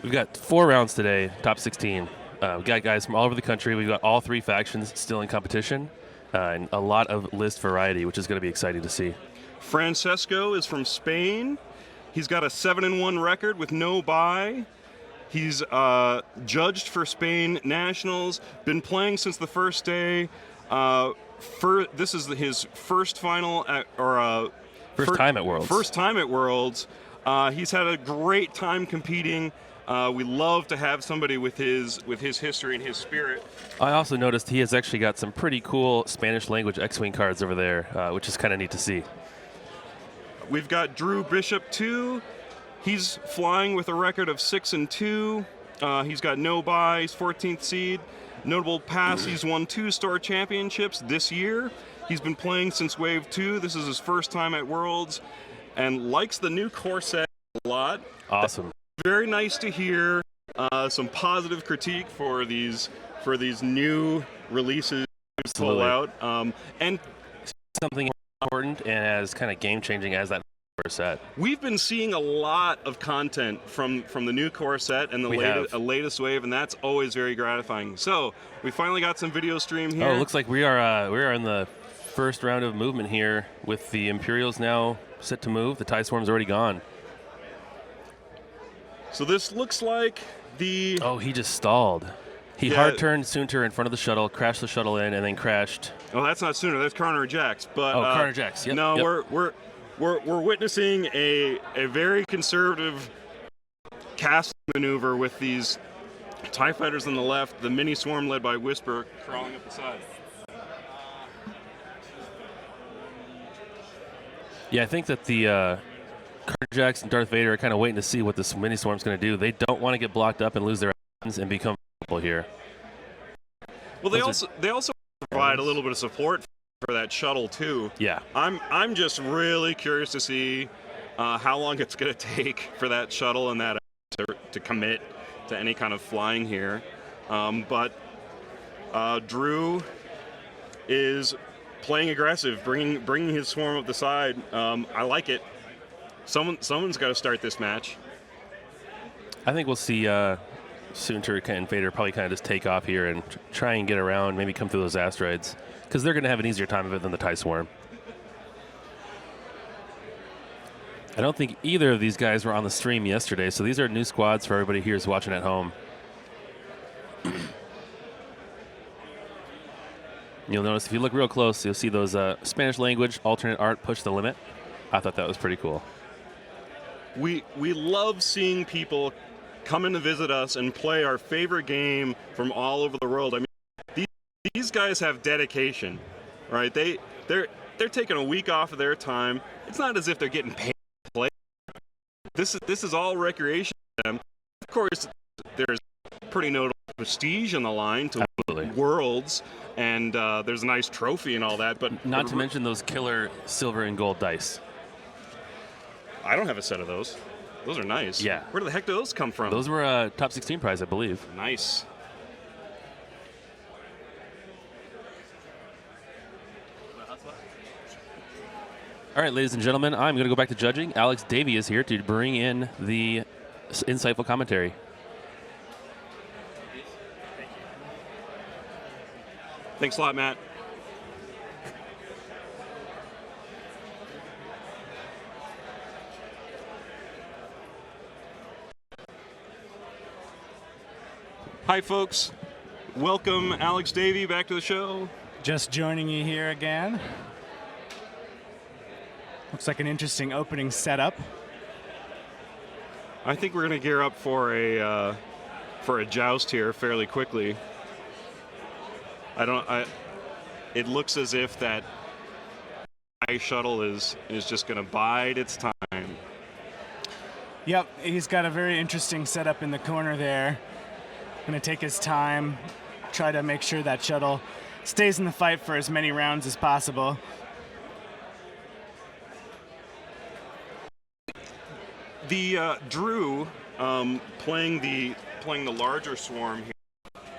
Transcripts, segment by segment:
We've got 4 rounds today, top 16. We've got guys from all over the country. We've got all 3 factions still in competition, and a lot of list variety, which is going to be exciting to see. Francesco is from Spain. He's got a 7-1 record with no bye. He's judged for Spain Nationals, been playing since the first day. This is his first final First time at Worlds. First time at Worlds. He's had a great time competing. We love to have somebody with his history and his spirit. I also noticed he has actually got some pretty cool Spanish language X-Wing cards over there, which is kind of neat to see. We've got Drew Bishop 2. He's flying with a record of 6-2. He's got no bye. He's 14th seed. Notable pass, he's won 2 store championships this year. He's been playing since Wave 2. This is his first time at Worlds and likes the new core set a lot. Awesome. Very nice to hear some positive critique for these new releases to pull out. And something important and as kind of game-changing as that core set. We've been seeing a lot of content from the new core set and the latest wave, and that's always very gratifying. So we finally got some video stream here. Oh, it looks like we are in the first round of movement here with the Imperials now set to move. The TIE Swarm's already gone. So this looks like the... Oh, he just stalled. He hard turned Soontir in front of the shuttle, crashed the shuttle in, and then crashed. Oh, that's not Sooner. That's Carner Jax. But Carner Jax. Yep. No, yep. We're witnessing a very conservative cast maneuver with these TIE fighters on the left, the mini swarm led by Whisper crawling up the side. Yeah, I think that the Carner Jax and Darth Vader are kind of waiting to see what this mini swarm's going to do. They don't want to get blocked up and lose their items and become here. Well, they also provide a little bit of support for that shuttle too. Yeah. I'm just really curious to see how long it's going to take for that shuttle and that to commit to any kind of flying here. But Drew is playing aggressive, bringing his swarm up the side. I like it. Someone's got to start this match. I think we'll see Soontir and Vader probably kind of just take off here and try and get around, maybe come through those asteroids, because they're going to have an easier time of it than the TIE Swarm. I don't think either of these guys were on the stream yesterday, so these are new squads for everybody here who's watching at home. You'll notice if you look real close, you'll see those Spanish language alternate art push the limit. I thought that was pretty cool. We love seeing people come in to visit us and play our favorite game from all over the world. I mean, these guys have dedication, right? They're taking a week off of their time. It's not as if they're getting paid to play. This is all recreation for them. Of course, there's pretty notable prestige on the line to Worlds, and there's a nice trophy and all that. But not to mention those killer silver and gold dice. I don't have a set of those. Those are nice. Yeah. Where the heck do those come from? Those were a top 16 prize, I believe. Nice. All right, ladies and gentlemen, I'm going to go back to judging. Alex Davey is here to bring in the insightful commentary. Thanks a lot, Matt. Hi, folks. Welcome, Alex Davey, back to the show. Just joining you here again. Looks like an interesting opening setup. I think we're going to gear up for a joust here fairly quickly. It looks as if that TIE shuttle is just going to bide its time. Yep, he's got a very interesting setup in the corner there. Going to take his time, try to make sure that shuttle stays in the fight for as many rounds as possible. The Drew playing the larger swarm here.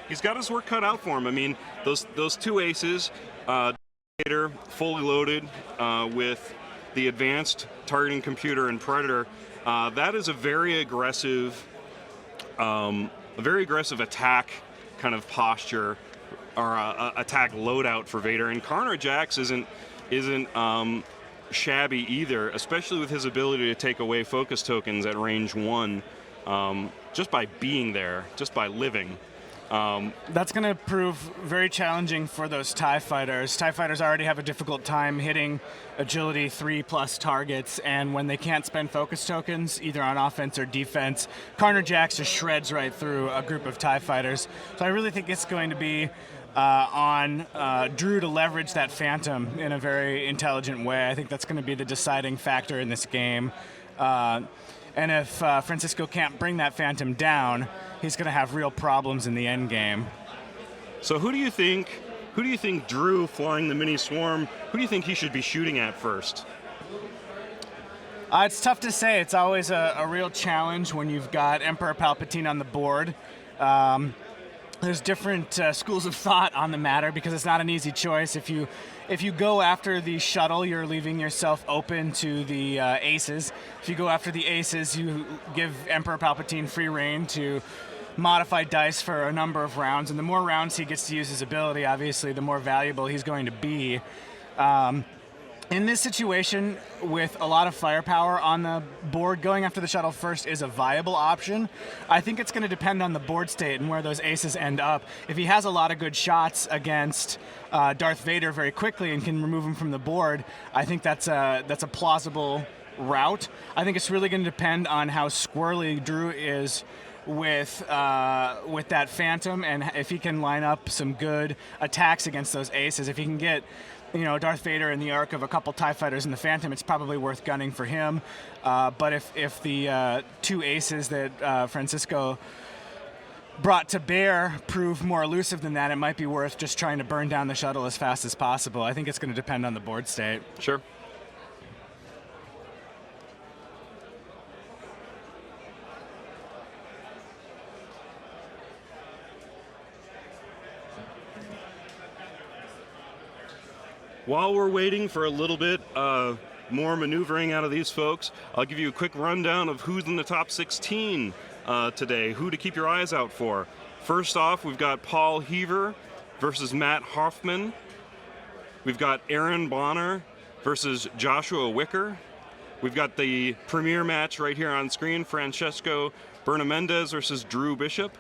He's got his work cut out for him. I mean, those 2 aces, Vader fully loaded with the advanced targeting computer and Predator. That is a very aggressive a very aggressive attack kind of posture or attack loadout for Vader, and Karner Jax isn't shabby either, especially with his ability to take away focus tokens at range 1, just by being there, just by living. That's going to prove very challenging for those TIE fighters. TIE fighters already have a difficult time hitting agility 3+ targets, and when they can't spend focus tokens, either on offense or defense, Karner Jax just shreds right through a group of TIE fighters. So I really think it's going to be on Drew to leverage that Phantom in a very intelligent way. I think that's going to be the deciding factor in this game. And if Francisco can't bring that Phantom down, he's going to have real problems in the end game. So who do you think Drew flying the mini swarm, who do you think he should be shooting at first? It's tough to say. It's always a real challenge when you've got Emperor Palpatine on the board. There's different schools of thought on the matter because it's not an easy choice. If you go after the shuttle, you're leaving yourself open to the aces. If you go after the aces, you give Emperor Palpatine free reign to modify dice for a number of rounds, and the more rounds he gets to use his ability, obviously, the more valuable he's going to be. In this situation, with a lot of firepower on the board, going after the shuttle first is a viable option. I think it's going to depend on the board state and where those aces end up. If he has a lot of good shots against Darth Vader very quickly and can remove him from the board, I think that's a plausible route. I think it's really going to depend on how squirrely Drew is with that Phantom, and if he can line up some good attacks against those aces. If he can get Darth Vader in the arc of a couple TIE fighters in the Phantom, it's probably worth gunning for him. But if the two aces that Francisco brought to bear prove more elusive than that, it might be worth just trying to burn down the shuttle as fast as possible. I think it's going to depend on the board state. Sure. While we're waiting for a little bit more maneuvering out of these folks, I'll give you a quick rundown of who's in the top 16 today, who to keep your eyes out for. First off, we've got Paul Heaver versus Matt Hoffman. We've got Aaron Bonner versus Joshua Wicker. We've got the premier match right here on screen, Francesco Menendez versus Drew Bishop.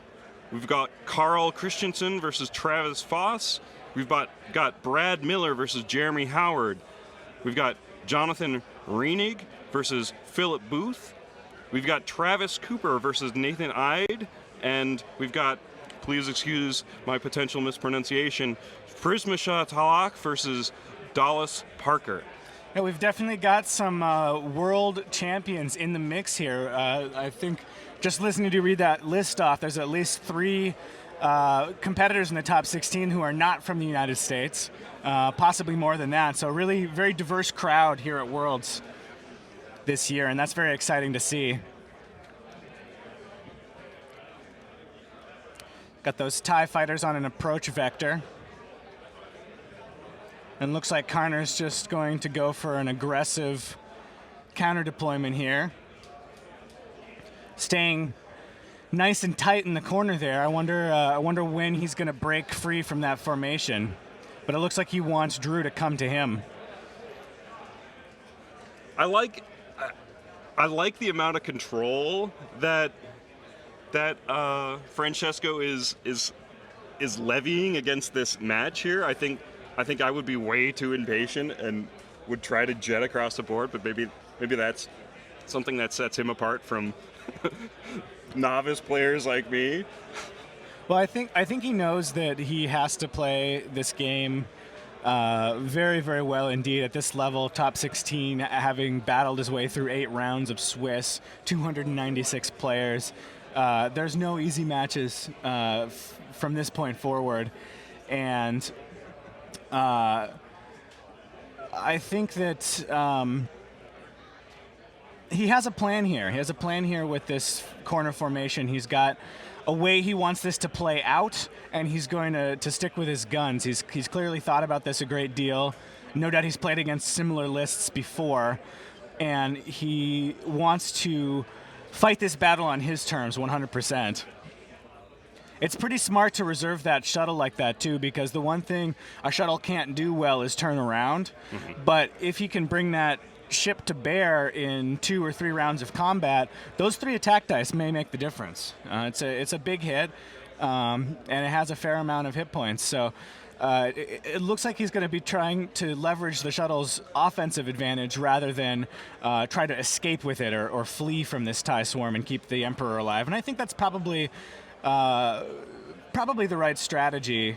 We've got Carl Christensen versus Travis Foss. We've got Brad Miller versus Jeremy Howard. We've got Jonathan Reinig versus Philip Booth. We've got Travis Cooper versus Nathan Ide. And we've got, please excuse my potential mispronunciation, Prismasha Talak versus Dallas Parker. Yeah, we've definitely got some world champions in the mix here. I think just listening to you read that list off, there's at least 3 competitors in the top 16 who are not from the United States, possibly more than that. So really very diverse crowd here at Worlds this year, and that's very exciting to see. Got those TIE fighters on an approach vector. And looks like Karner's just going to go for an aggressive counter deployment here. Staying nice and tight in the corner there. I wonder when he's going to break free from that formation. But it looks like he wants Drew to come to him. I like the amount of control that Francesco is levying against this match here. I think I would be way too impatient and would try to jet across the board, but maybe that's something that sets him apart from novice players like me. Well, I think he knows that he has to play this game very, very well indeed at this level, top 16, having battled his way through 8 rounds of Swiss, 296 players. There's no easy matches from this point forward, and I think that he has a plan here. He has a plan here with this corner formation. He's got a way he wants this to play out, and he's going to stick with his guns. He's clearly thought about this a great deal. No doubt he's played against similar lists before, and he wants to fight this battle on his terms 100%. It's pretty smart to reserve that shuttle like that, too, because the one thing a shuttle can't do well is turn around. But if he can bring that ship to bear in 2 or 3 rounds of combat, those 3 attack dice may make the difference. It's a big hit, and it has a fair amount of hit points. So it looks like he's going to be trying to leverage the shuttle's offensive advantage rather than try to escape with it or flee from this TIE swarm and keep the Emperor alive. And I think that's probably the right strategy.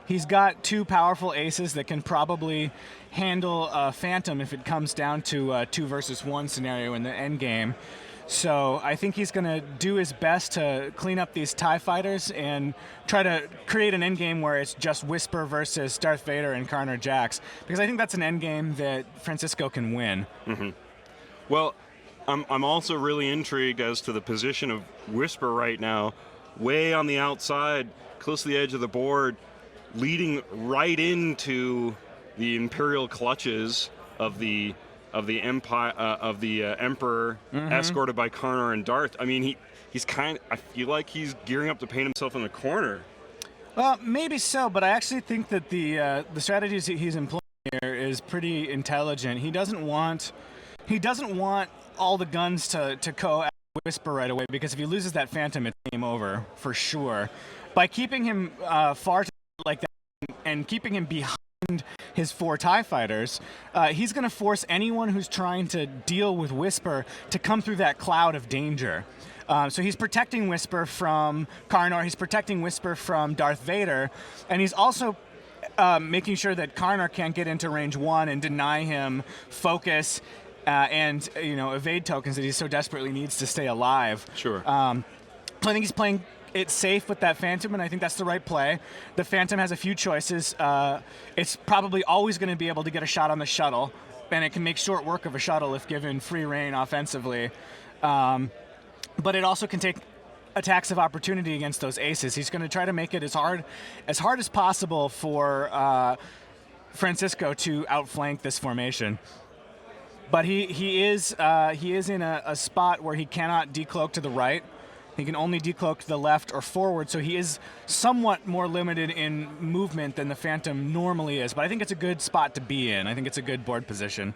He's got 2 powerful aces that can probably handle Phantom if it comes down to a 2 versus 1 scenario in the end game. So I think he's going to do his best to clean up these TIE fighters and try to create an end game where it's just Whisper versus Darth Vader and Karner Jax, because I think that's an end game that Francisco can win. Well, I'm also really intrigued as to the position of Whisper right now, way on the outside, close to the edge of the board, leading right into the Imperial clutches of the Empire of the Emperor, escorted by Karner and Darth. I mean, he's I feel like he's gearing up to paint himself in the corner. Well, maybe so, but I actually think that the strategies that he's employing here is pretty intelligent. He doesn't want all the guns to go at Whisper right away, because if he loses that Phantom, it's game over for sure. By keeping him far like that and keeping him behind his 4 TIE fighters, he's going to force anyone who's trying to deal with Whisper to come through that cloud of danger. So he's protecting Whisper from Karnar, he's protecting Whisper from Darth Vader, and he's also making sure that Karnar can't get into range 1 and deny him focus and evade tokens that he so desperately needs to stay alive. Sure. So I think he's playing it safe with that Phantom, and I think that's the right play. The Phantom has a few choices. It's probably always going to be able to get a shot on the shuttle, and it can make short work of a shuttle if given free reign offensively. But it also can take attacks of opportunity against those aces. He's going to try to make it as hard as possible for Francisco to outflank this formation. But he is in a spot where he cannot decloak to the right. He can only decloak to the left or forward, so he is somewhat more limited in movement than the Phantom normally is. But I think it's a good spot to be in. I think it's a good board position.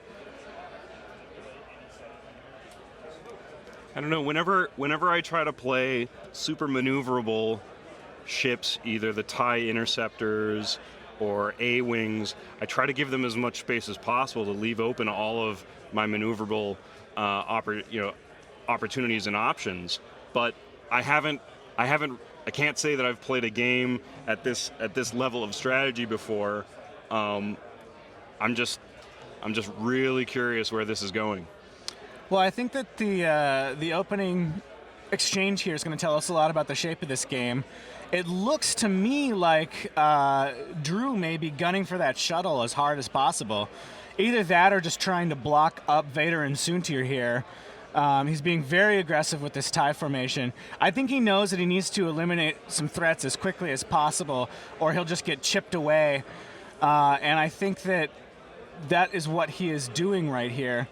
I don't know. Whenever I try to play super maneuverable ships, either the TIE interceptors or A-wings, I try to give them as much space as possible to leave open all of my maneuverable opportunities and options. But I can't say that I've played a game at this level of strategy before. I'm just really curious where this is going. Well, I think that the opening exchange here is going to tell us a lot about the shape of this game. It looks to me like Drew may be gunning for that shuttle as hard as possible. Either that or just trying to block up Vader and Soontir here. He's being very aggressive with this TIE formation. I think he knows that he needs to eliminate some threats as quickly as possible, or he'll just get chipped away. And I think that is what he is doing right here.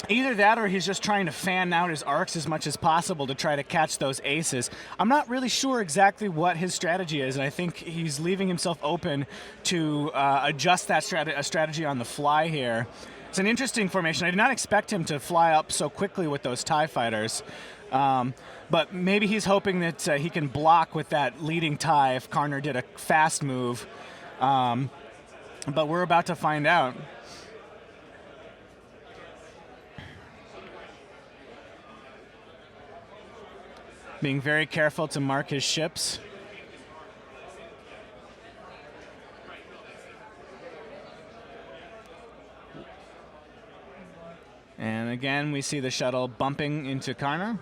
Either that or he's just trying to fan out his arcs as much as possible to try to catch those aces. I'm not really sure exactly what his strategy is, and I think he's leaving himself open to adjust that strategy on the fly here. It's an interesting formation. I did not expect him to fly up so quickly with those TIE fighters. But maybe he's hoping that he can block with that leading TIE if Karner did a fast move. But we're about to find out. Being very careful to mark his ships. And again, we see the shuttle bumping into Karner.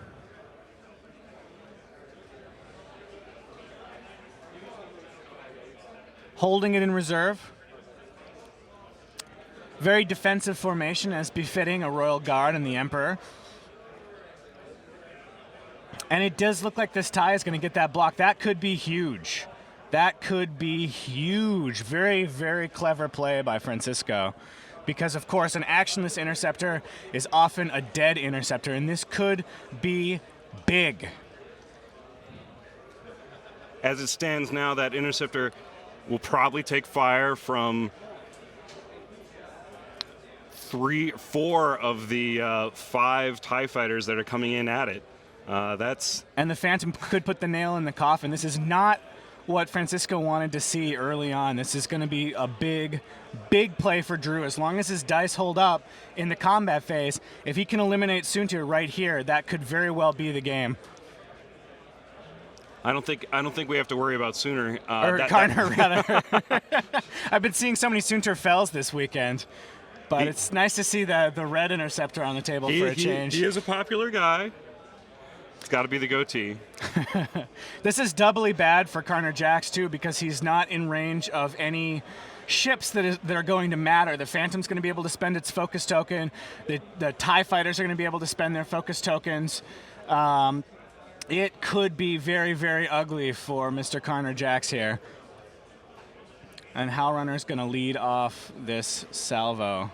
Holding it in reserve. Very defensive formation, as befitting a Royal Guard and the Emperor. And it does look like this TIE is going to get that block. That could be huge. That could be huge. Very, very clever play by Francisco. because, of course, an actionless interceptor is often a dead interceptor, and this could be big. As it stands now, that interceptor will probably take fire from 4 of the 5 TIE fighters that are coming in at it. And the Phantom could put the nail in the coffin. This is not what Francisco wanted to see early on. This is going to be a big, big play for Drew. As long as his dice hold up in the combat phase, if he can eliminate Soontir right here, that could very well be the game. I don't think we have to worry about Sooner. Karner, rather. I've been seeing so many Soontir fells this weekend, but it's nice to see the red interceptor on the table for a change. He is a popular guy. It's got to be the goatee. This is doubly bad for Karner Jax, too, because he's not in range of any ships that are going to matter. The Phantom's going to be able to spend its focus token. The TIE fighters are going to be able to spend their focus tokens. It could be very, very ugly for Mr. Karner Jax here. And Howlrunner's going to lead off this salvo.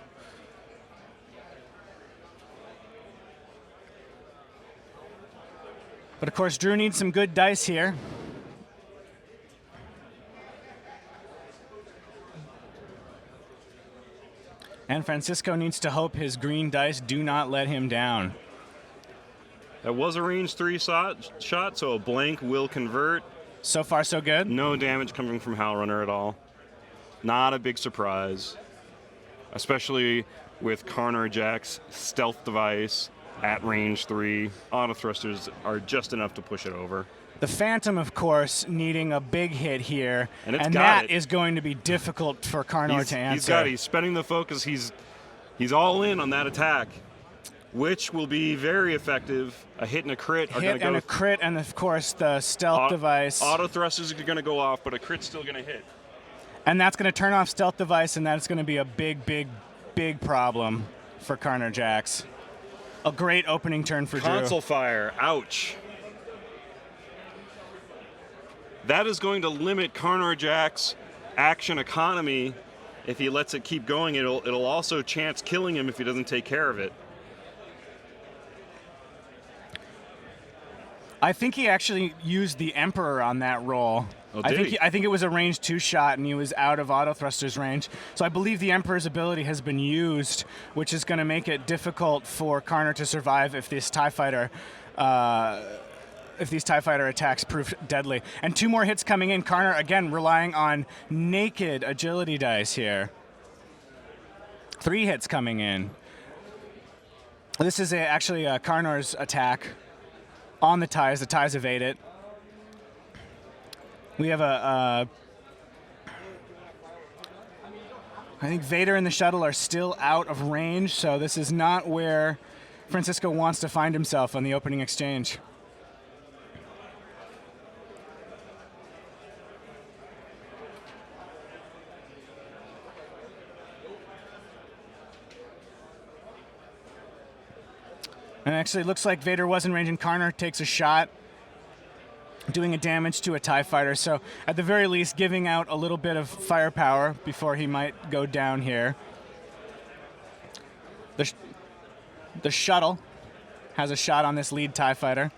But of course, Drew needs some good dice here. And Francisco needs to hope his green dice do not let him down. That was a range 3 shot, so a blank will convert. So far, so good. No damage coming from Howlrunner at all. Not a big surprise, especially with Karner Jack's stealth device at range 3. Auto thrusters are just enough to push it over. The Phantom, of course, needing a big hit here, and that is going to be difficult for Karner to answer. He's spending the focus. He's all in on that attack, which will be very effective. A hit and a crit are going to go. A crit, and of course the stealth device. Auto thrusters are going to go off, but a crit's still going to hit. And that's going to turn off stealth device, and that's going to be a big, big, big problem for Karner Jax. A great opening turn for Drew. Console fire, ouch. That is going to limit Karner Jack's action economy. If he lets it keep going, it'll also chance killing him if he doesn't take care of it. I think he actually used the Emperor on that roll. Oh, I think it was a range 2 shot, and he was out of auto thrusters range. So I believe the Emperor's ability has been used, which is going to make it difficult for Karner to survive if this TIE fighter. If these TIE fighter attacks prove deadly. And 2 more hits coming in. Karner, again, relying on naked agility dice here. 3 hits coming in. This is actually Karner's attack on the TIEs. The TIEs evade it. We have I think Vader and the shuttle are still out of range, so this is not where Francisco wants to find himself on the opening exchange. And actually, it looks like Vader was in range, and Karner takes a shot, doing a damage to a TIE fighter. So, at the very least, giving out a little bit of firepower before he might go down here. The shuttle has a shot on this lead TIE fighter.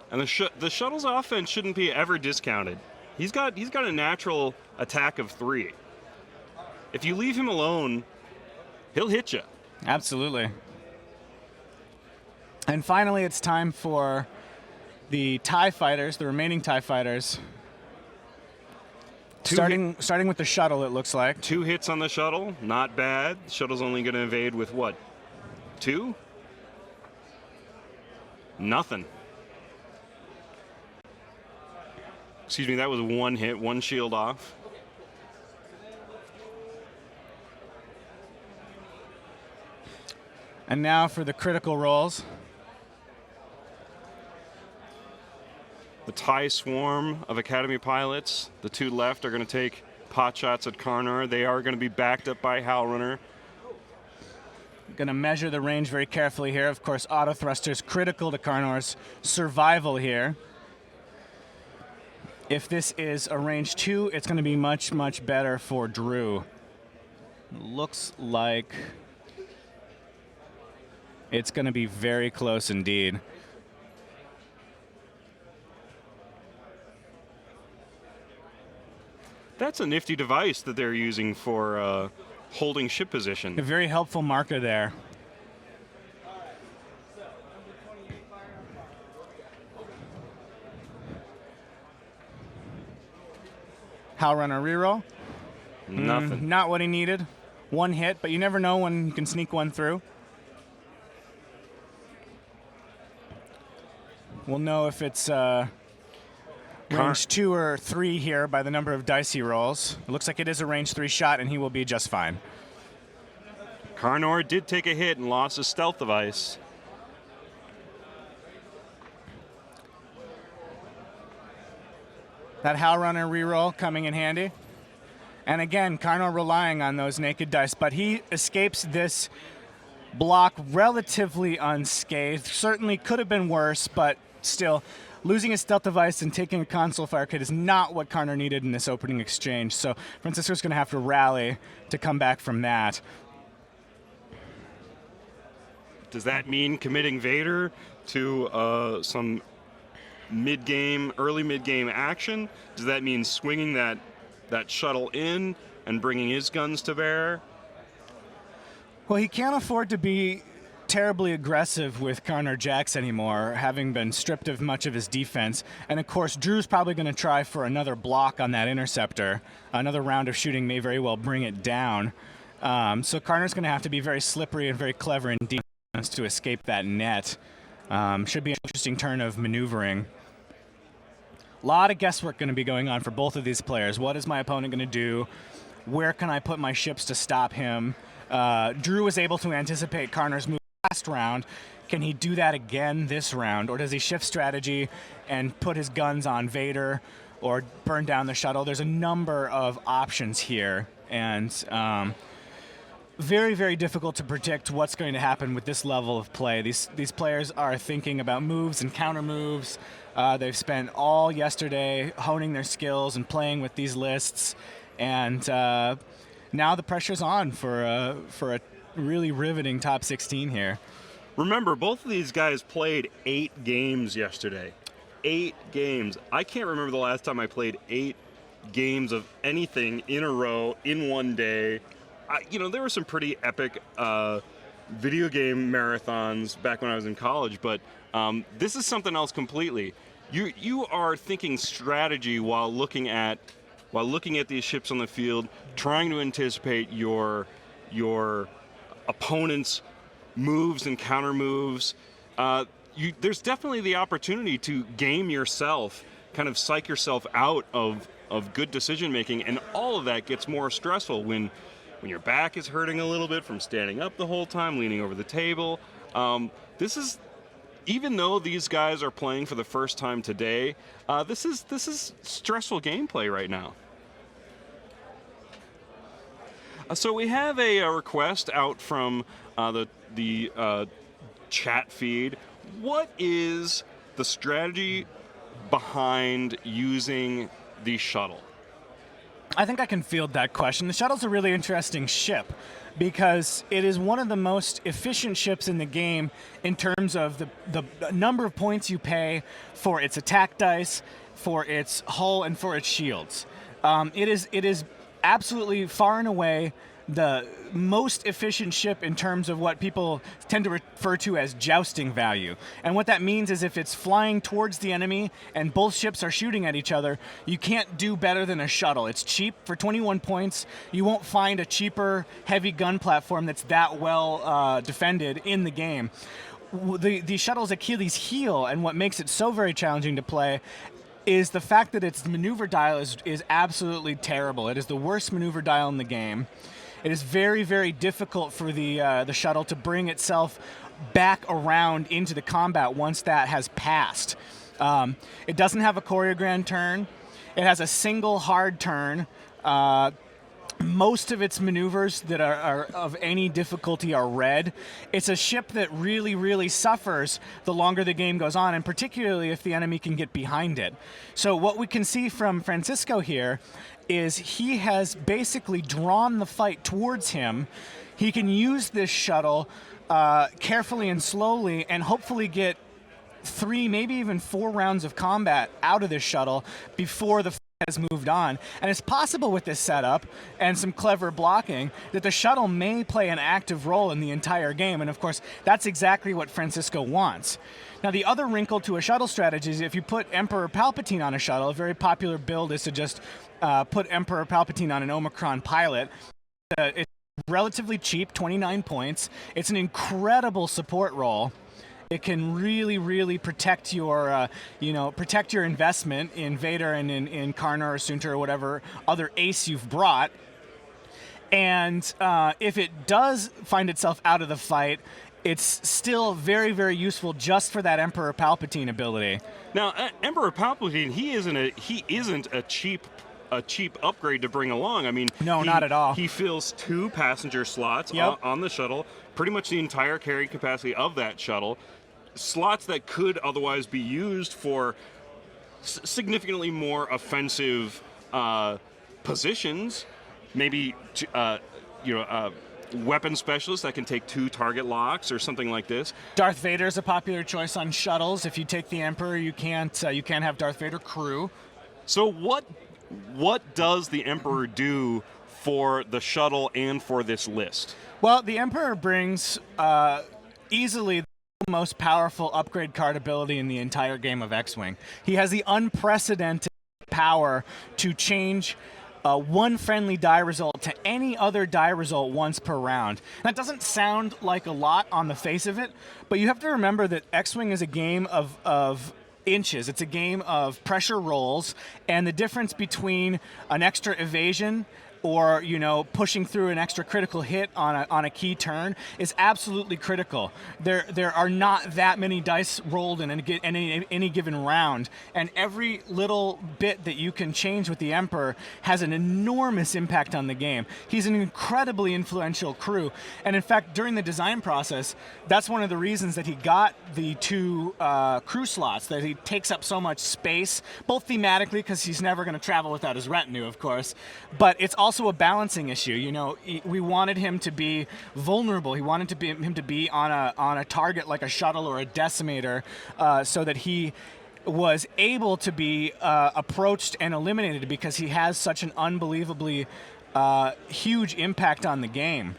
And the shuttle's offense shouldn't be ever discounted. He's got a natural attack of 3. If you leave him alone, he'll hit you. Absolutely. And finally, it's time for the TIE fighters, the remaining TIE fighters. Starting with the shuttle, it looks like. 2 hits on the shuttle, not bad. The shuttle's only going to evade with what? 2? Nothing. Excuse me, that was 1 hit, 1 shield off. And now for the critical rolls. The TIE swarm of Academy pilots, the 2 left, are going to take pot shots at Karner. They are going to be backed up by Howlrunner. Going to measure the range very carefully here. Of course, auto thrusters critical to Karner's survival here. If this is a range 2, it's going to be much, much better for Drew. Looks like it's going to be very close indeed. That's a nifty device that they're using for holding ship A position. very helpful marker there. Hal runner reroll. Nothing. Not what he needed. One hit, but you never know when you can sneak one through. We'll know if it's range 2 or 3 here by the number of dice he rolls. It looks like it is a range 3 shot, and he will be just fine. Karnor did take a hit and lost his stealth device. That Hal runner reroll coming in handy. And again, Karnor relying on those naked dice, but he escapes this block relatively unscathed. Certainly could have been worse, but still, losing his stealth device and taking a console fire kit is not what Karnor needed in this opening exchange. So Francisco's going to have to rally to come back from that. Does that mean committing Vader to some early mid-game action? Does that mean swinging that shuttle in and bringing his guns to bear? Well, he can't afford to be terribly aggressive with Karnor Jax anymore, having been stripped of much of his defense. And of course, Drew's probably going to try for another block on that interceptor. Another round of shooting may very well bring it down. So Karnor's going to have to be very slippery and very clever in defense to escape that net. Should be an interesting turn of maneuvering. A lot of guesswork going to be going on for both of these players. What is my opponent going to do? Where can I put my ships to stop him? Drew was able to anticipate Karnor's move last round. Can he do that again this round? Or does he shift strategy and put his guns on Vader or burn down the shuttle? There's a number of options here. And very, very difficult to predict what's going to happen with this level of play. These players are thinking about moves and counter moves. They've spent all yesterday honing their skills and playing with these lists. And now the pressure's on for a really riveting top 16 here. Remember, both of these guys played 8 games yesterday. 8 games. I can't remember the last time I played 8 games of anything in a row in one day. There were some pretty epic video game marathons back when I was in college, but this is something else completely. You are thinking strategy while looking at these ships on the field, trying to anticipate your opponent's moves and counter moves. There's definitely the opportunity to game yourself, kind of psych yourself out of good decision making, and all of that gets more stressful when your back is hurting a little bit from standing up the whole time, leaning over the table. Even though these guys are playing for the first time today, this is stressful gameplay right now. So we have a request out from the chat feed. What is the strategy behind using the shuttle? I think I can field that question. The shuttle's a really interesting ship because it is one of the most efficient ships in the game in terms of the number of points you pay for its attack dice, for its hull, and for its shields. It is absolutely far and away the most efficient ship in terms of what people tend to refer to as jousting value. And what that means is if it's flying towards the enemy and both ships are shooting at each other, you can't do better than a shuttle. It's cheap. For 21 points, you won't find a cheaper heavy gun platform that's that well defended in the game. The shuttle's Achilles' heel, and what makes it so very challenging to play is the fact that its maneuver dial is absolutely terrible. It is the worst maneuver dial in the game. It is very, very difficult for the shuttle to bring itself back around into the combat once that has passed. It doesn't have a choreographed turn. It has a single hard turn. Most of its maneuvers that are of any difficulty are red. It's a ship that really, really suffers the longer the game goes on, and particularly if the enemy can get behind it. So what we can see from Francisco here is he has basically drawn the fight towards him. He can use this shuttle carefully and slowly and hopefully get 3, maybe even 4 rounds of combat out of this shuttle before the has moved on. And it's possible with this setup and some clever blocking that the shuttle may play an active role in the entire game. And of course, that's exactly what Francisco wants. Now, the other wrinkle to a shuttle strategy is if you put Emperor Palpatine on a shuttle, a very popular build is to just put Emperor Palpatine on an Omicron pilot. It's relatively cheap, 29 points. It's an incredible support role. It can really, really protect your, protect your investment in Vader and in Karna or Sunter or whatever other ace you've brought. And if it does find itself out of the fight, it's still very, very useful just for that Emperor Palpatine ability. Now, Emperor Palpatine, he isn't a cheap upgrade to bring along. I mean, no, not at all. He fills 2 passenger slots on the shuttle, pretty much the entire carry capacity of that shuttle. Slots that could otherwise be used for significantly more offensive positions, maybe weapon specialists that can take 2 target locks or something like this. Darth Vader is a popular choice on shuttles. If you take the Emperor, you can't have Darth Vader crew. So what does the Emperor do for the shuttle and for this list? Well, the Emperor brings easily the most powerful upgrade card ability in the entire game of X-Wing. He has the unprecedented power to change one friendly die result to any other die result once per round. That doesn't sound like a lot on the face of it, but you have to remember that X-Wing is a game of inches. It's a game of pressure rolls, and the difference between an extra evasion or pushing through an extra critical hit on a key turn is absolutely critical. There are not that many dice rolled in any given round, and every little bit that you can change with the Emperor has an enormous impact on the game. He's an incredibly influential crew, and in fact, during the design process, that's one of the reasons that he got the 2 crew slots, that he takes up so much space, both thematically, because he's never going to travel without his retinue, of course, but it's also a balancing issue. We wanted him to be vulnerable. He wanted him to be on a target like a shuttle or a decimator, so that he was able to be approached and eliminated because he has such an unbelievably huge impact on the game.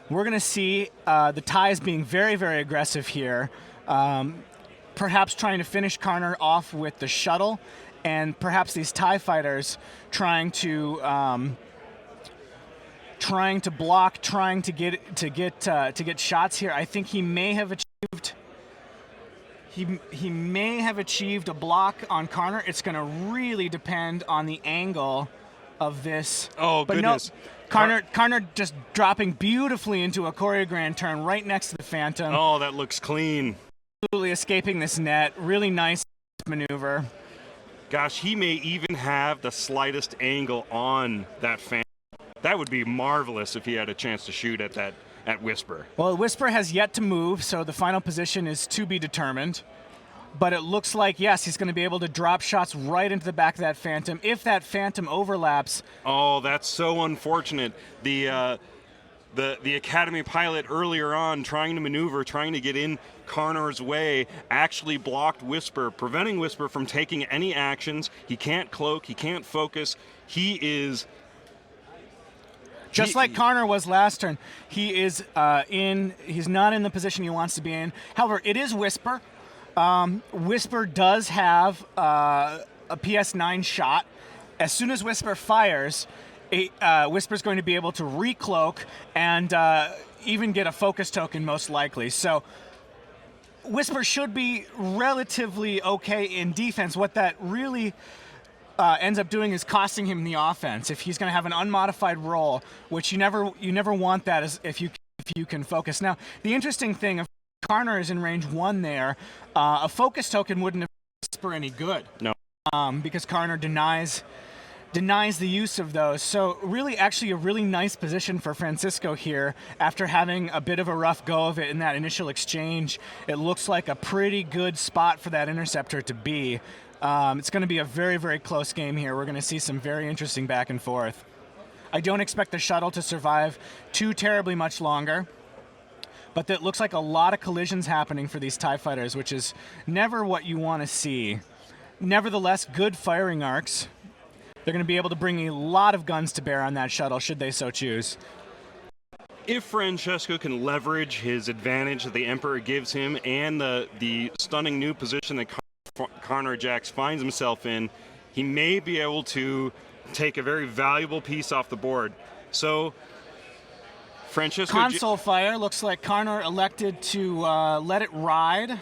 We're going to see the TIEs being very, very aggressive here, perhaps trying to finish Karna off with the shuttle, and perhaps these TIE fighters trying to block, trying to get shots here. I think he may have achieved. He may have achieved a block on Karna. It's going to really depend on the angle of this. Oh, but goodness. No, Karna just dropping beautifully into a choreographed turn right next to the Phantom. Oh, that looks clean. Absolutely escaping this net. Really nice maneuver. Gosh, he may even have the slightest angle on that Phantom. That would be marvelous if he had a chance to shoot at Whisper. Well, Whisper has yet to move, so the final position is to be determined. But it looks like, yes, he's going to be able to drop shots right into the back of that Phantom. If that Phantom overlaps... Oh, that's so unfortunate. The Academy pilot earlier on, trying to maneuver, trying to get in Karna's way, actually blocked Whisper, preventing Whisper from taking any actions. He can't cloak, he can't focus. He is... Just like Karna was last turn, he's not in the position he wants to be in. However, it is Whisper. Whisper does have a PS9 shot. As soon as Whisper fires, Whisper's going to be able to recloak and even get a focus token, most likely. So Whisper should be relatively okay in defense. What that really ends up doing is costing him the offense. If he's going to have an unmodified roll, which you never want that as if you can focus. Now, the interesting thing, if Karna is in range 1 there, a focus token wouldn't have Whisper any good. No. Because Karna denies denies the use of those. So really, actually a really nice position for Francisco here after having a bit of a rough go of it in that initial exchange. It looks like a pretty good spot for that interceptor to be. It's going to be a very, very close game here. We're going to see some very interesting back and forth. I don't expect the shuttle to survive too terribly much longer, but it looks like a lot of collisions happening for these TIE fighters, which is never what you want to see. Nevertheless, good firing arcs. They're going to be able to bring a lot of guns to bear on that shuttle, should they so choose. If Francesco can leverage his advantage that the Emperor gives him and the stunning new position that Karnar Jax finds himself in, he may be able to take a very valuable piece off the board. So, Francesco... Console fire. Looks like Karnar elected to let it ride.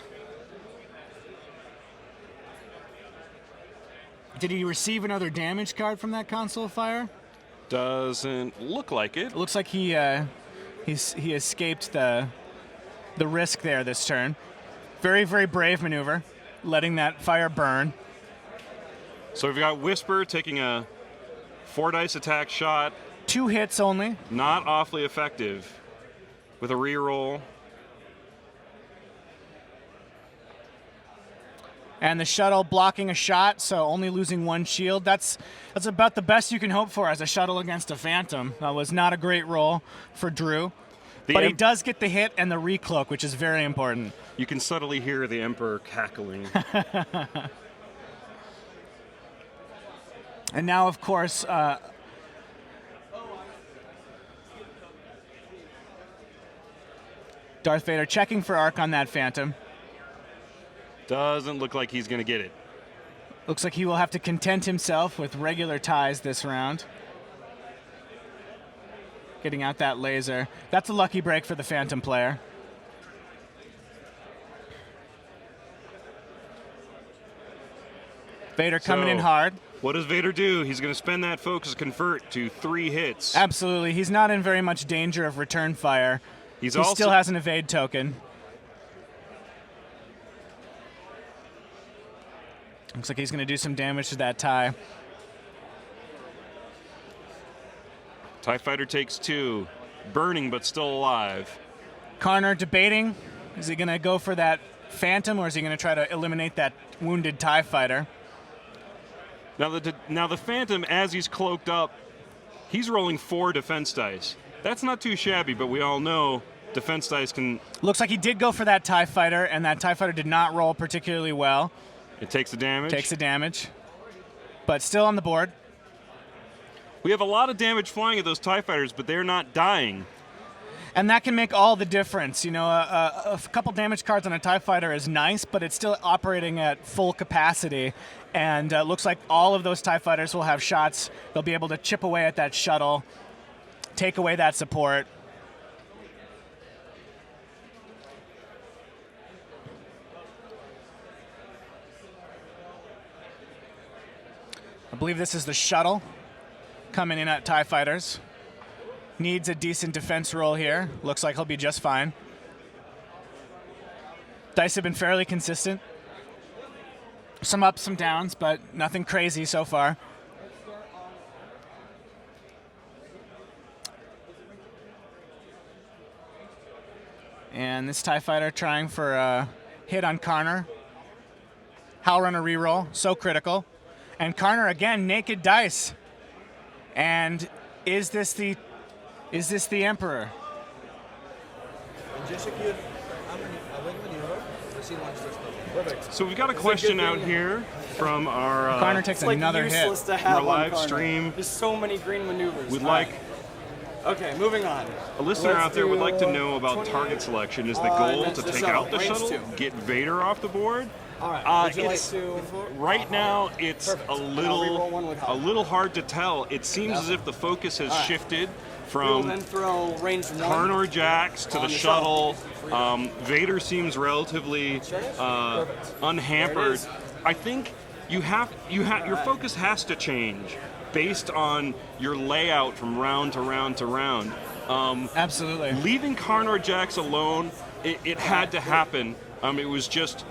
Did he receive another damage card from that console fire? Doesn't look like it. It looks like he escaped the risk there this turn. Very, very brave maneuver, letting that fire burn. So we've got Whisper taking a 4-dice attack shot. 2 hits only. Not awfully effective with a reroll. And the shuttle blocking a shot, so only losing 1 shield. That's about the best you can hope for as a shuttle against a Phantom. That was not a great roll for Drew. But he does get the hit and the recloak, which is very important. You can subtly hear the Emperor cackling. And now, of course, Darth Vader checking for arc on that Phantom. Doesn't look like he's going to get it. Looks like he will have to content himself with regular ties this round. Getting out that laser. That's a lucky break for the Phantom player. Vader coming in hard. What does Vader do? He's going to spend that focus convert to 3 hits. Absolutely. He's not in very much danger of return fire. He still has an evade token. Looks like he's going to do some damage to that TIE. TIE fighter takes 2. Burning, but still alive. Karnar debating. Is he going to go for that Phantom, or is he going to try to eliminate that wounded TIE fighter? Now the Phantom, as he's cloaked up, he's rolling 4 defense dice. That's not too shabby, but we all know defense dice can... Looks like he did go for that TIE fighter, and that TIE fighter did not roll particularly well. It takes the damage. Takes the damage. But still on the board. We have a lot of damage flying at those TIE fighters, but they're not dying. And that can make all the difference. You know, a couple damage cards on a TIE fighter is nice, but it's still operating at full capacity. And looks like all of those TIE fighters will have shots. They'll be able to chip away at that shuttle, take away that support. I believe this is the shuttle coming in at TIE fighters. Needs a decent defense roll here. Looks like he'll be just fine. Dice have been fairly consistent. Some ups, some downs, but nothing crazy so far. And this TIE fighter trying for a hit on Karnar. Hal Runner reroll, so critical. And Karnar again, naked dice. And is this the Emperor? So we've got a question out here from our Karnar takes another hit. From our live stream. There's so many green maneuvers. We'd like Okay, moving on. a listener out there would like to know about target selection. Is the goal to take out the shuttle, get Vader off the board? All right. Would you like It's to? right now. It's Perfect. a reroll one with a help. little hard to tell. It seems as if the focus has shifted We'll from then throw range 1. Karnar Jax to the on the shuttle. shuttle. Vader seems relatively unhampered. I think your focus has to change based on your layout from round to round to round. Absolutely. Leaving Karnar Jax alone, it had to happen. It was just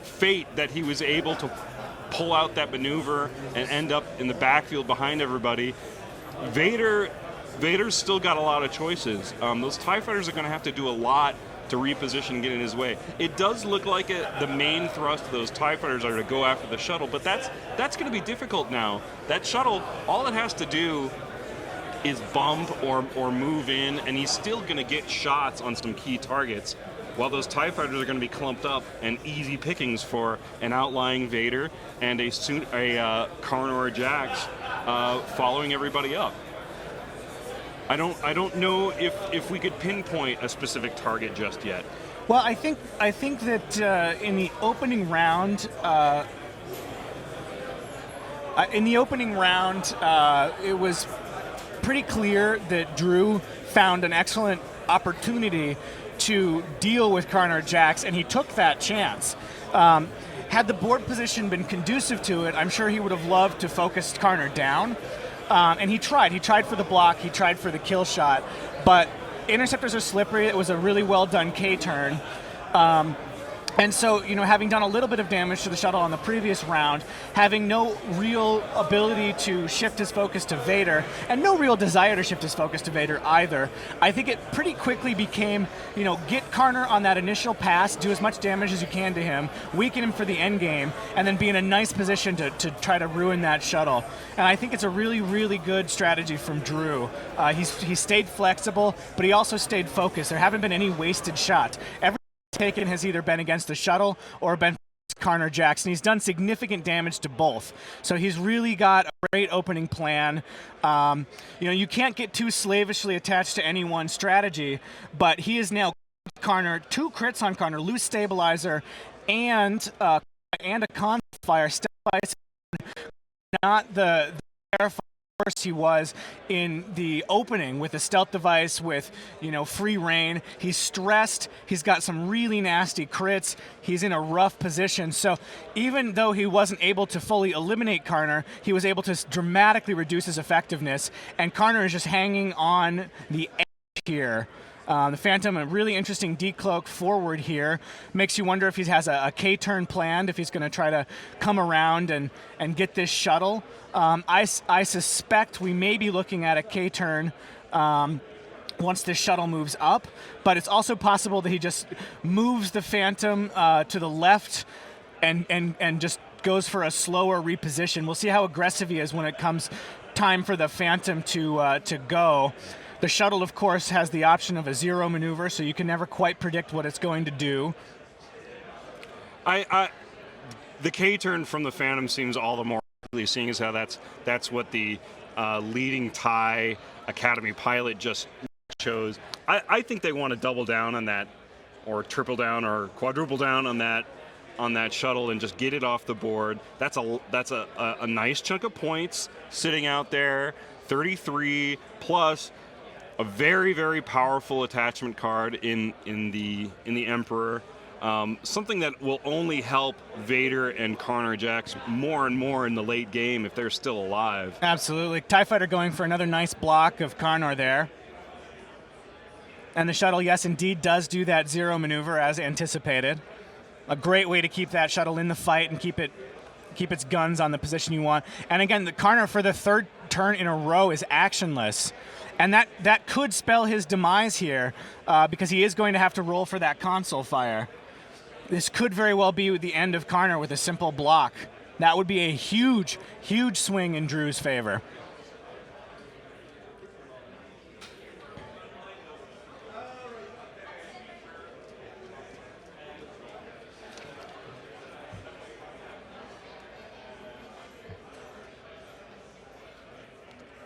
fate that he was able to pull out that maneuver and end up in the backfield behind everybody. Vader's still got a lot of choices. Those TIE fighters are going to have to do a lot to reposition and get in his way. It does look like the main thrust of those TIE fighters are to go after the shuttle, but that's going to be difficult now. That shuttle, all it has to do is bump or move in, and he's still going to get shots on some key targets, while those TIE fighters are going to be clumped up and easy pickings for an outlying Vader and a Karn or a Jax following everybody up. I don't know if we could pinpoint a specific target just yet. Well, I think that in the opening round, it was pretty clear that Drew found an excellent opportunity to deal with Karn or Jax, and he took that chance. Had the board position been conducive to it, I'm sure he would have loved to focus Karn down. And he tried. He tried for the block. He tried for the kill shot. But interceptors are slippery. It was a really well-done K-turn. And so, having done a little bit of damage to the shuttle on the previous round, having no real ability to shift his focus to Vader, and no real desire to shift his focus to Vader either, I think it pretty quickly became, get Karner on that initial pass, do as much damage as you can to him, weaken him for the end game, and then be in a nice position to try to ruin that shuttle. And I think it's a really, really good strategy from Drew. He stayed flexible, but he also stayed focused. There haven't been any wasted shots. Every taken has either been against the shuttle or been Karn or Jax. He's done significant damage to both. So he's really got a great opening plan. You can't get too slavishly attached to any one strategy, but he is now Karner, 2 crits on Karner, loose stabilizer, and a con fire. Not the terrifying force he was in the opening with the stealth device, with free reign. He's stressed. He's got some really nasty crits. He's in a rough position. So even though he wasn't able to fully eliminate Karner, he was able to dramatically reduce his effectiveness. And Karner is just hanging on the edge here. The Phantom, a really interesting decloak forward here. Makes you wonder if he has a K-turn planned, if he's going to try to come around and get this shuttle. I suspect we may be looking at a K-turn once this shuttle moves up, but it's also possible that he just moves the Phantom to the left and just goes for a slower reposition. We'll see how aggressive he is when it comes time for the Phantom to go. The shuttle, of course, has the option of a zero maneuver, so you can never quite predict what it's going to do. The K-turn from the Phantom seems all the more likely, seeing as how that's what the leading TIE Academy pilot just chose. I think they want to double down on that, or triple down, or quadruple down on that shuttle and just get it off the board. That's a nice chunk of points sitting out there. 33 plus a very, very powerful attachment card in the Emperor. Something that will only help Vader and Karn or Jax more and more in the late game if they're still alive. Absolutely. TIE Fighter going for another nice block of Karnor there. And the shuttle, yes, indeed, does do that zero maneuver as anticipated. A great way to keep that shuttle in the fight and keep its guns on the position you want. And again, the Karnor for the 3rd turn in a row is actionless. And that could spell his demise here because he is going to have to roll for that console fire. This could very well be the end of Karner with a simple block. That would be a huge, huge swing in Drew's favor.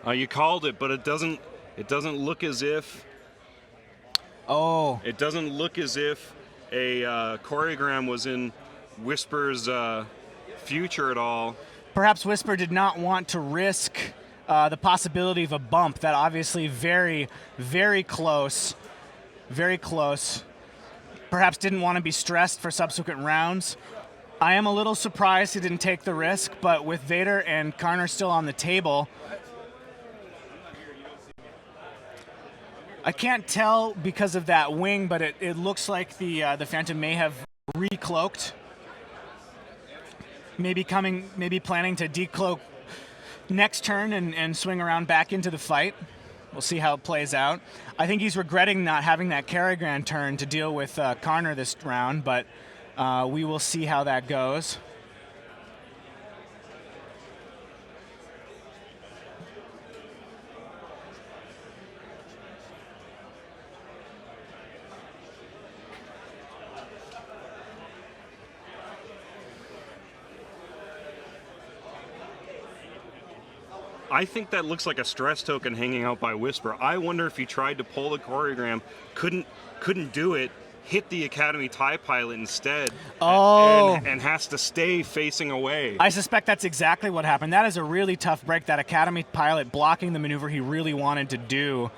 You called it, but it doesn't look as if. Oh. It doesn't look as if a choreogram was in Whisper's future at all. Perhaps Whisper did not want to risk the possibility of a bump. That obviously very, very close. Very close. Perhaps didn't want to be stressed for subsequent rounds. I am a little surprised he didn't take the risk, but with Vader and Karner still on the table, I can't tell because of that wing, but it looks like the Phantom may have recloaked. maybe planning to decloak next turn and swing around back into the fight. We'll see how it plays out. I think he's regretting not having that Karagran turn to deal with Karner this round, but we will see how that goes. I think that looks like a stress token hanging out by Whisper. I wonder if he tried to pull the choreogram, couldn't do it, hit the Academy TIE pilot instead, and has to stay facing away. I suspect that's exactly what happened. That is a really tough break, that Academy pilot blocking the maneuver he really wanted to do.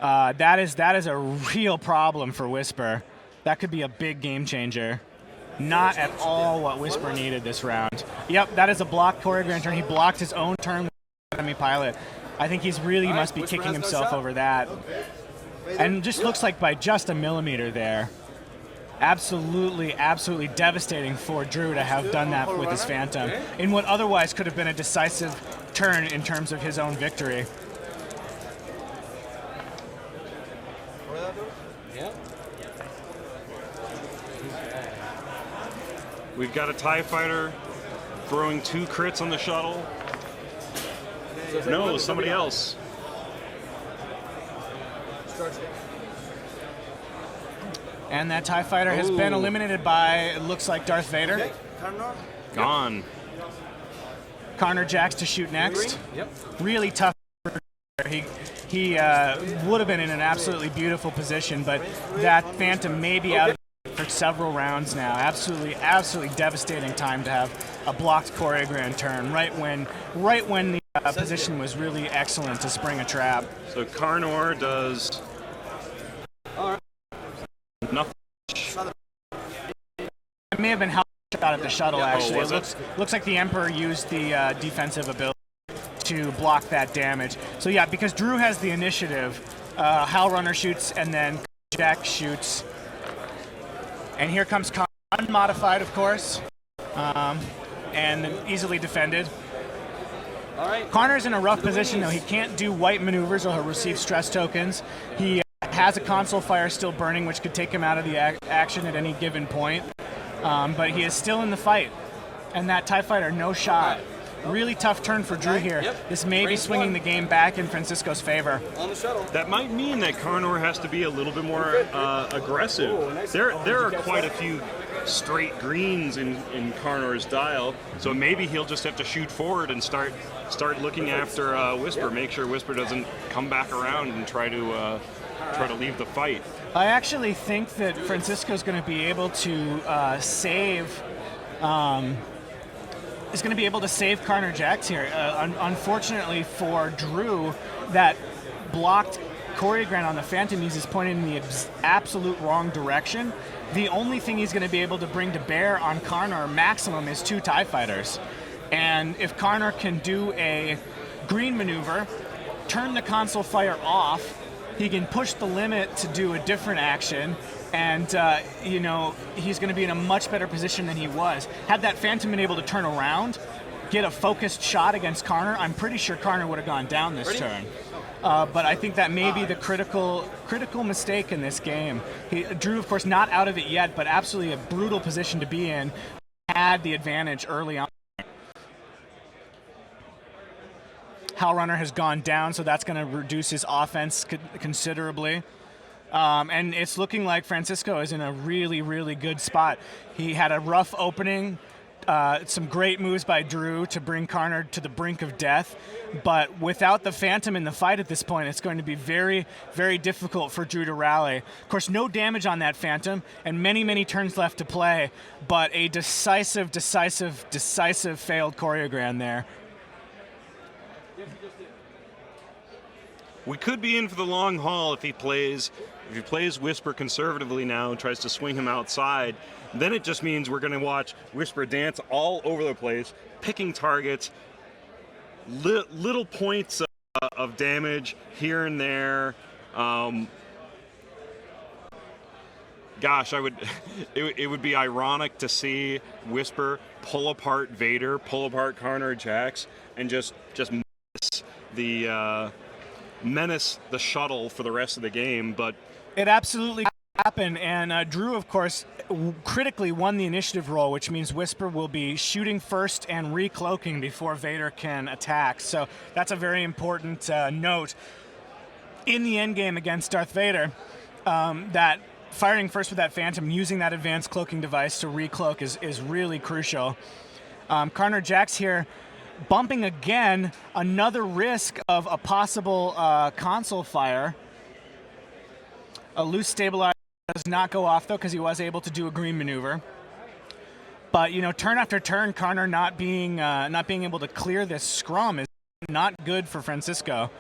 That is a real problem for Whisper. That could be a big game changer. Not at all what Whisper needed this round. Yep, that is a blocked choreogram turn. He blocked his own turn with the Academy pilot. I think he's really must be kicking himself over that. And just looks like by just a millimeter there. Absolutely, absolutely devastating for Drew to have done that with his Phantom in what otherwise could have been a decisive turn in terms of his own victory. We've got a TIE fighter throwing 2 crits on the shuttle. No, somebody else. And that TIE fighter has been eliminated by, it looks like, Darth Vader. Gone. Karner jacks to shoot next. Yep. Really tough. He would have been in an absolutely beautiful position, but that Phantom may be out of for several rounds now. Absolutely devastating time to have a blocked choreogram turn right when the position was really excellent to spring a trap. So Karnor does nothing. It may have been helped out at the shuttle, actually. It looks like the Emperor used the defensive ability to block that damage. So yeah, because Drew has the initiative, Hal Runner shoots and then Jack shoots. And here comes Karner, unmodified, of course, and easily defended. All right. Karner's in a rough position, though. He can't do white maneuvers or he'll receive stress tokens. He has a console fire still burning, which could take him out of the action at any given point. But he is still in the fight. And that TIE fighter, no shot. Really tough turn for Drew here. Yep. This may be swinging the game back in Francisco's favor. On the shuttle. That might mean that Karnor has to be a little bit more aggressive. There are quite a few straight greens in Karnor's dial, so maybe he'll just have to shoot forward and start looking after Whisper. Make sure Whisper doesn't come back around and try to leave the fight. I actually think that Francisco's going to be able to save. Is going to be able to save Karner Jax here. Unfortunately for Drew, that blocked choreogram on the Phantom is pointed in the absolute wrong direction. The only thing he's going to be able to bring to bear on Karner maximum is 2 TIE fighters. And if Karner can do a green maneuver, turn the console fire off, he can push the limit to do a different action, and he's going to be in a much better position than he was. Had that Phantom been able to turn around, get a focused shot against Karner, I'm pretty sure Karner would have gone down this turn. But I think that may be the critical mistake in this game. Drew, of course, not out of it yet, but absolutely a brutal position to be in. Had the advantage early on. Hal Runner has gone down, so that's going to reduce his offense considerably. And it's looking like Francisco is in a really, really good spot. He had a rough opening, some great moves by Drew to bring Karner to the brink of death. But without the Phantom in the fight at this point, it's going to be very, very difficult for Drew to rally. Of course, no damage on that Phantom, and many, many turns left to play, but a decisive failed choreogram there. We could be in for the long haul if he plays Whisper conservatively now and tries to swing him outside. Then it just means we're going to watch Whisper dance all over the place, picking targets, little points of damage here and there. gosh, I would. It would be ironic to see Whisper pull apart Vader, pull apart Karner Jax, and just menace the shuttle for the rest of the game. But it absolutely happened, and Drew, of course, critically won the initiative roll, which means Whisper will be shooting first and recloaking before Vader can attack. So that's a very important note in the endgame against Darth Vader. That firing first with that Phantom, using that advanced cloaking device to recloak is really crucial. Karner Jax here bumping again, another risk of a possible console fire. A loose stabilizer does not go off, though, because he was able to do a green maneuver. But, turn after turn, Karner not being able to clear this scrum is not good for Francisco.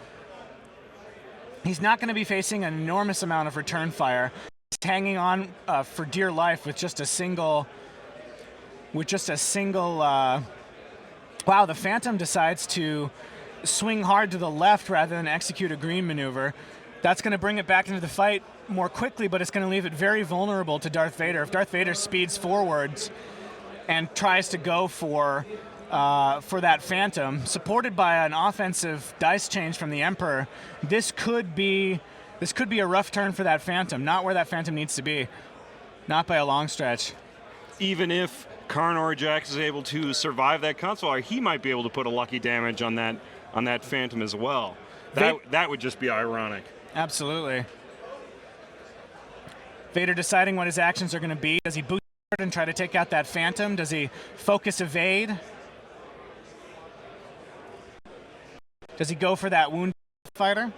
He's not going to be facing an enormous amount of return fire. He's hanging on for dear life with just a single. Wow, the Phantom decides to swing hard to the left rather than execute a green maneuver. That's going to bring it back into the fight more quickly, but it's going to leave it very vulnerable to Darth Vader. If Darth Vader speeds forwards and tries to go for that Phantom, supported by an offensive dice change from the Emperor, this could be a rough turn for that Phantom. Not where that Phantom needs to be. Not by a long stretch. even if Karner Jax is able to survive that console fire, he might be able to put a lucky damage on that Phantom as well. That would just be ironic. Absolutely. Vader deciding what his actions are going to be. Does he boost and try to take out that Phantom? Does he focus evade? Does he go for that wound fighter?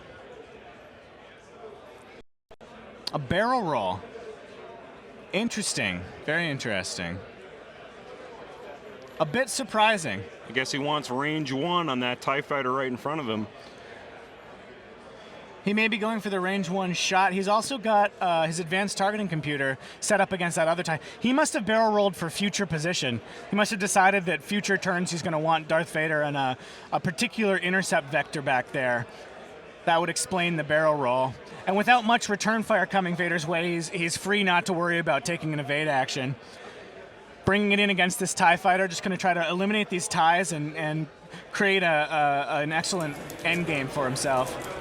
A barrel roll. Interesting. Very interesting. A bit surprising. I guess he wants range 1 on that TIE fighter right in front of him. He may be going for the range 1 shot. He's also got his advanced targeting computer set up against that other TIE. He must have barrel rolled for future position. He must have decided that future turns he's going to want Darth Vader and a particular intercept vector back there. That would explain the barrel roll. And without much return fire coming Vader's way, he's free not to worry about taking an evade action. Bringing it in against this TIE fighter, just going to try to eliminate these TIEs and create an excellent endgame for himself.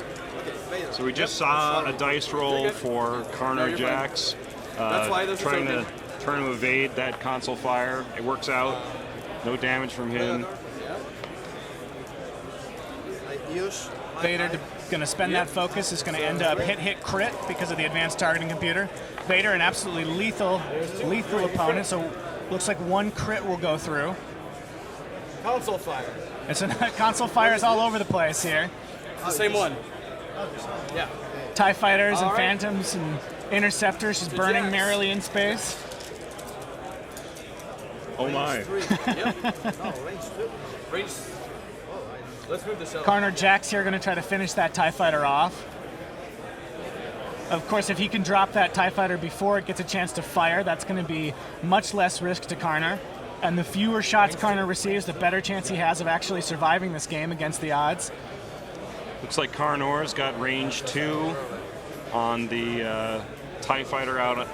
So we just saw a dice roll for Karner Jax, trying to evade that console fire. It works out. No damage from him. Vader going to spend that focus. Is going to end up hit crit because of the advanced targeting computer. Vader, an absolutely lethal opponent. So looks like one crit will go through. Console fire. It's console fires all over the place here. It's the same one. Yeah. TIE fighters and Phantoms and interceptors just burning merrily in space. Oh my. Range. Let's move the shuttle. Karner Jax here going to try to finish that TIE fighter off. Of course, if he can drop that TIE fighter before it gets a chance to fire, that's going to be much less risk to Karner. And the fewer shots Karner receives, the better chance he has of actually surviving this game against the odds. Looks like Karnor's got range 2 on the TIE fighter out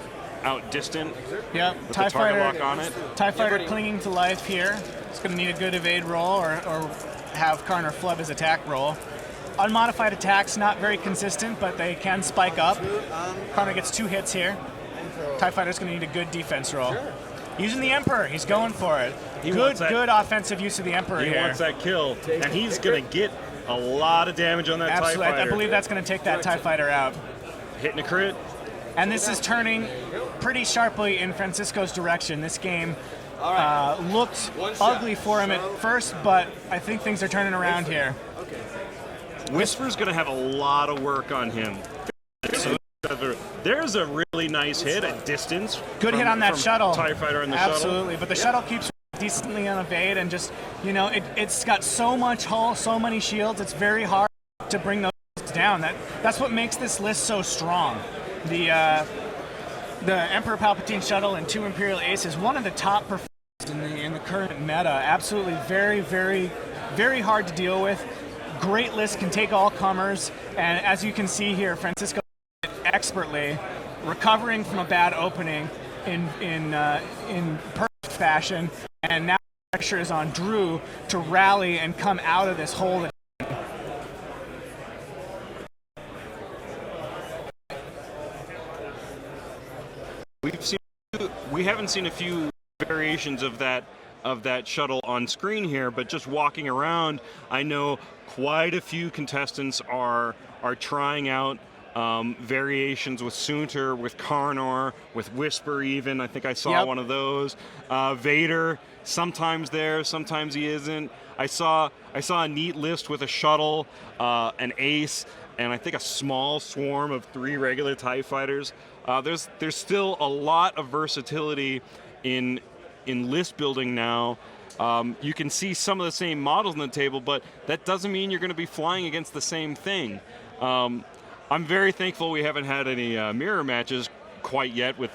distant. Yep, with the target lock on it. TIE fighter clinging to life here. It's going to need a good evade roll or have Karner flub his attack roll. Unmodified attacks, not very consistent, but they can spike up. Karner gets 2 hits here. TIE fighter's going to need a good defense roll. Using the Emperor, he's going for it. Good offensive use of the Emperor here. He wants that kill, and he's going to get a lot of damage on that TIE fighter. I believe that's going to take that TIE fighter out. Hitting a crit. And this is turning pretty sharply in Francisco's direction. This game looked ugly for him at first, but I think things are turning around here. Whisper's going to have a lot of work on him. There's a really nice hit at distance. Good hit on that shuttle. TIE fighter in the shuttle. Absolutely, but the shuttle keeps decently on evade, and just, it's got so much hull, so many shields, it's very hard to bring those down. That's what makes this list so strong. The Emperor Palpatine shuttle and 2 Imperial Aces, one of the top performers in the current meta. Absolutely very, very, very hard to deal with. Great list, can take all comers, and as you can see here, Francisco expertly. recovering from a bad opening in perfect fashion, and now pressure is on Drew to rally and come out of this hole. We haven't seen a few variations of that shuttle on screen here, but just walking around, I know quite a few contestants are trying out variations with Soontir, with Karnor, with Whisper even. I think I saw one of those. Vader, sometimes there, sometimes he isn't. I saw a neat list with a shuttle, an ace, and I think a small swarm of 3 regular TIE fighters. There's still a lot of versatility in list building now. You can see some of the same models on the table, but that doesn't mean you're going to be flying against the same thing. I'm very thankful we haven't had any mirror matches quite yet with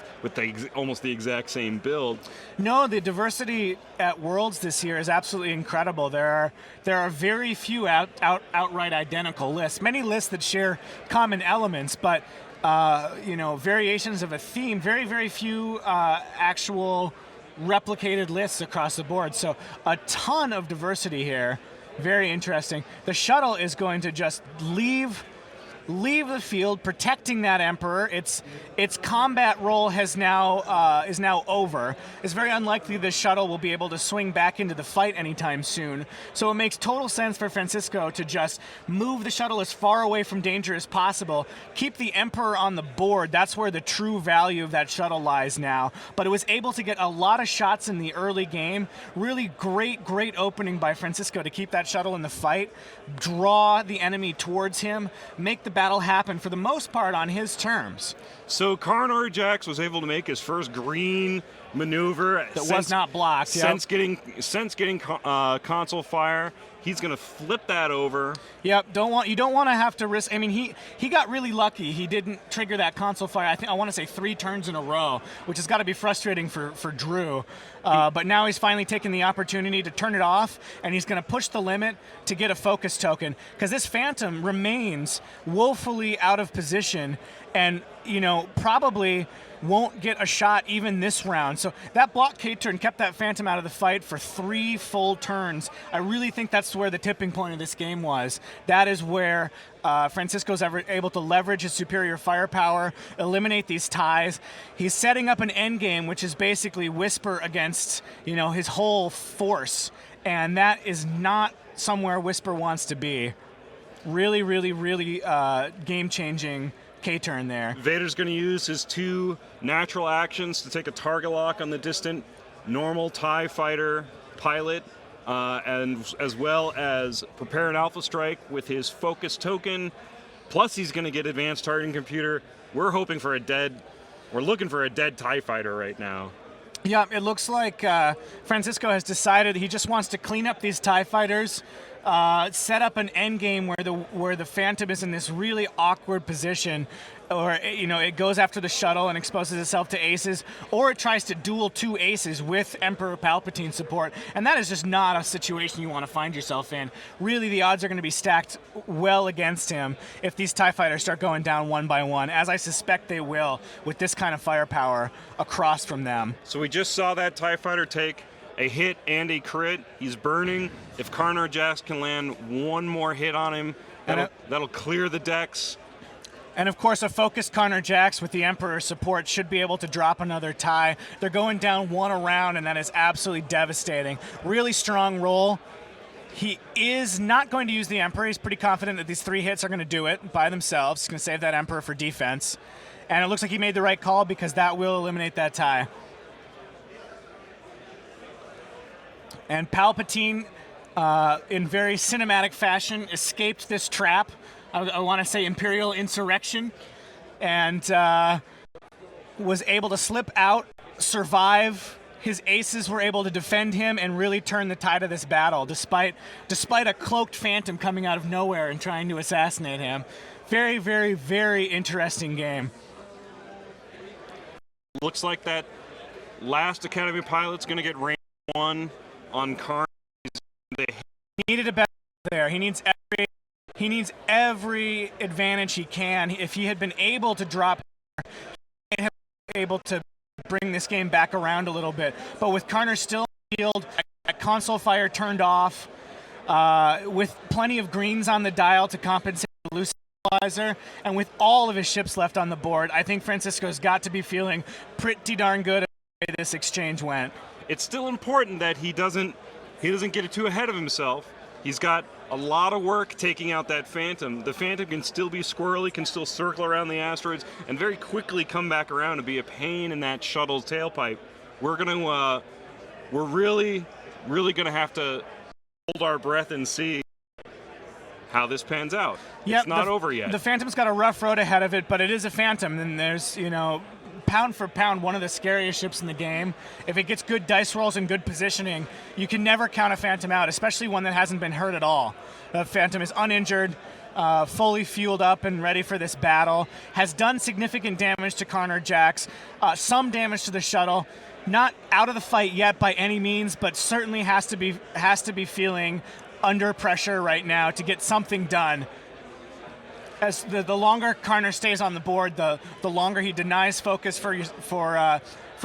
almost the exact same build. No, the diversity at Worlds this year is absolutely incredible. There are very few outright identical lists. Many lists that share common elements, but variations of a theme. Very, very few actual replicated lists across the board. So a ton of diversity here. Very interesting. The shuttle is going to just leave the field, protecting that Emperor. Its combat role is now over. It's very unlikely the shuttle will be able to swing back into the fight anytime soon. So it makes total sense for Francisco to just move the shuttle as far away from danger as possible, keep the Emperor on the board. That's where the true value of that shuttle lies now. But it was able to get a lot of shots in the early game. Really great opening by Francisco to keep that shuttle in the fight, draw the enemy towards him, make the battle happen for the most part on his terms. So Karnor Jax was able to make his first green maneuver that was not blocked. Since getting console fire. He's going to flip that over. Yep. You don't want to have to risk. I mean, he got really lucky. He didn't trigger that console fire. I want to say 3 turns in a row, which has got to be frustrating for Drew. But now he's finally taken the opportunity to turn it off, and he's going to push the limit to get a focus token, because this Phantom remains woefully out of position, and probably won't get a shot even this round. So that block K-turn kept that Phantom out of the fight for 3 full turns. I really think that's where the tipping point of this game was. That is where Francisco's able to leverage his superior firepower, eliminate these ties. He's setting up an end game, which is basically Whisper against his whole force, and that is not somewhere Whisper wants to be. Really game-changing K-turn there. Vader's going to use his 2 natural actions to take a target lock on the distant normal TIE fighter pilot, and as well as prepare an alpha strike with his focus token. Plus he's going to get advanced targeting computer. We're looking for a dead TIE fighter right now. Yeah, it looks like Francisco has decided he just wants to clean up these TIE fighters, set up an end game where the Phantom is in this really awkward position, or it goes after the shuttle and exposes itself to aces, or it tries to duel 2 aces with Emperor Palpatine support, and that is just not a situation you want to find yourself in. Really, the odds are going to be stacked well against him if these TIE fighters start going down one by one, as I suspect they will with this kind of firepower across from them. So we just saw that TIE fighter take a hit and a crit. He's burning. If Karnor Jax can land one more hit on him, that'll clear the decks. And of course, a focused Karnor Jax with the Emperor support should be able to drop another tie. They're going down 1 around, and that is absolutely devastating. Really strong roll. He is not going to use the Emperor. He's pretty confident that these 3 hits are going to do it by themselves. He's going to save that Emperor for defense. And it looks like he made the right call, because that will eliminate that tie. And Palpatine, in very cinematic fashion, escaped this trap. I want to say Imperial insurrection, and was able to slip out, survive. His aces were able to defend him and really turn the tide of this battle, despite a cloaked Phantom coming out of nowhere and trying to assassinate him. Very interesting game. Looks like that last Academy pilot's going to get rank 1 on Karn. He needed a better there. He needs every advantage he can. If he had been able to drop able to bring this game back around a little bit. But with Karner still in the field, that console fire turned off, with plenty of greens on the dial to compensate the loose equalizer, and with all of his ships left on the board, I think Francisco's got to be feeling pretty darn good about the way this exchange went. It's still important that he doesn't get it too ahead of himself. He's got a lot of work taking out that Phantom. The Phantom can still be squirrely, can still circle around the asteroids, and very quickly come back around and be a pain in that shuttle's tailpipe. We're really gonna have to hold our breath and see how this pans out. Yep, it's not over yet. The Phantom's got a rough road ahead of it, but it is a Phantom, and there's, pound for pound, one of the scariest ships in the game. If it gets good dice rolls and good positioning, you can never count a Phantom out, especially one that hasn't been hurt at all. The Phantom is uninjured, fully fueled up and ready for this battle, has done significant damage to Karner Jax, some damage to the shuttle, not out of the fight yet by any means, but certainly has to be feeling under pressure right now to get something done. As the longer Karner stays on the board, the longer he denies focus for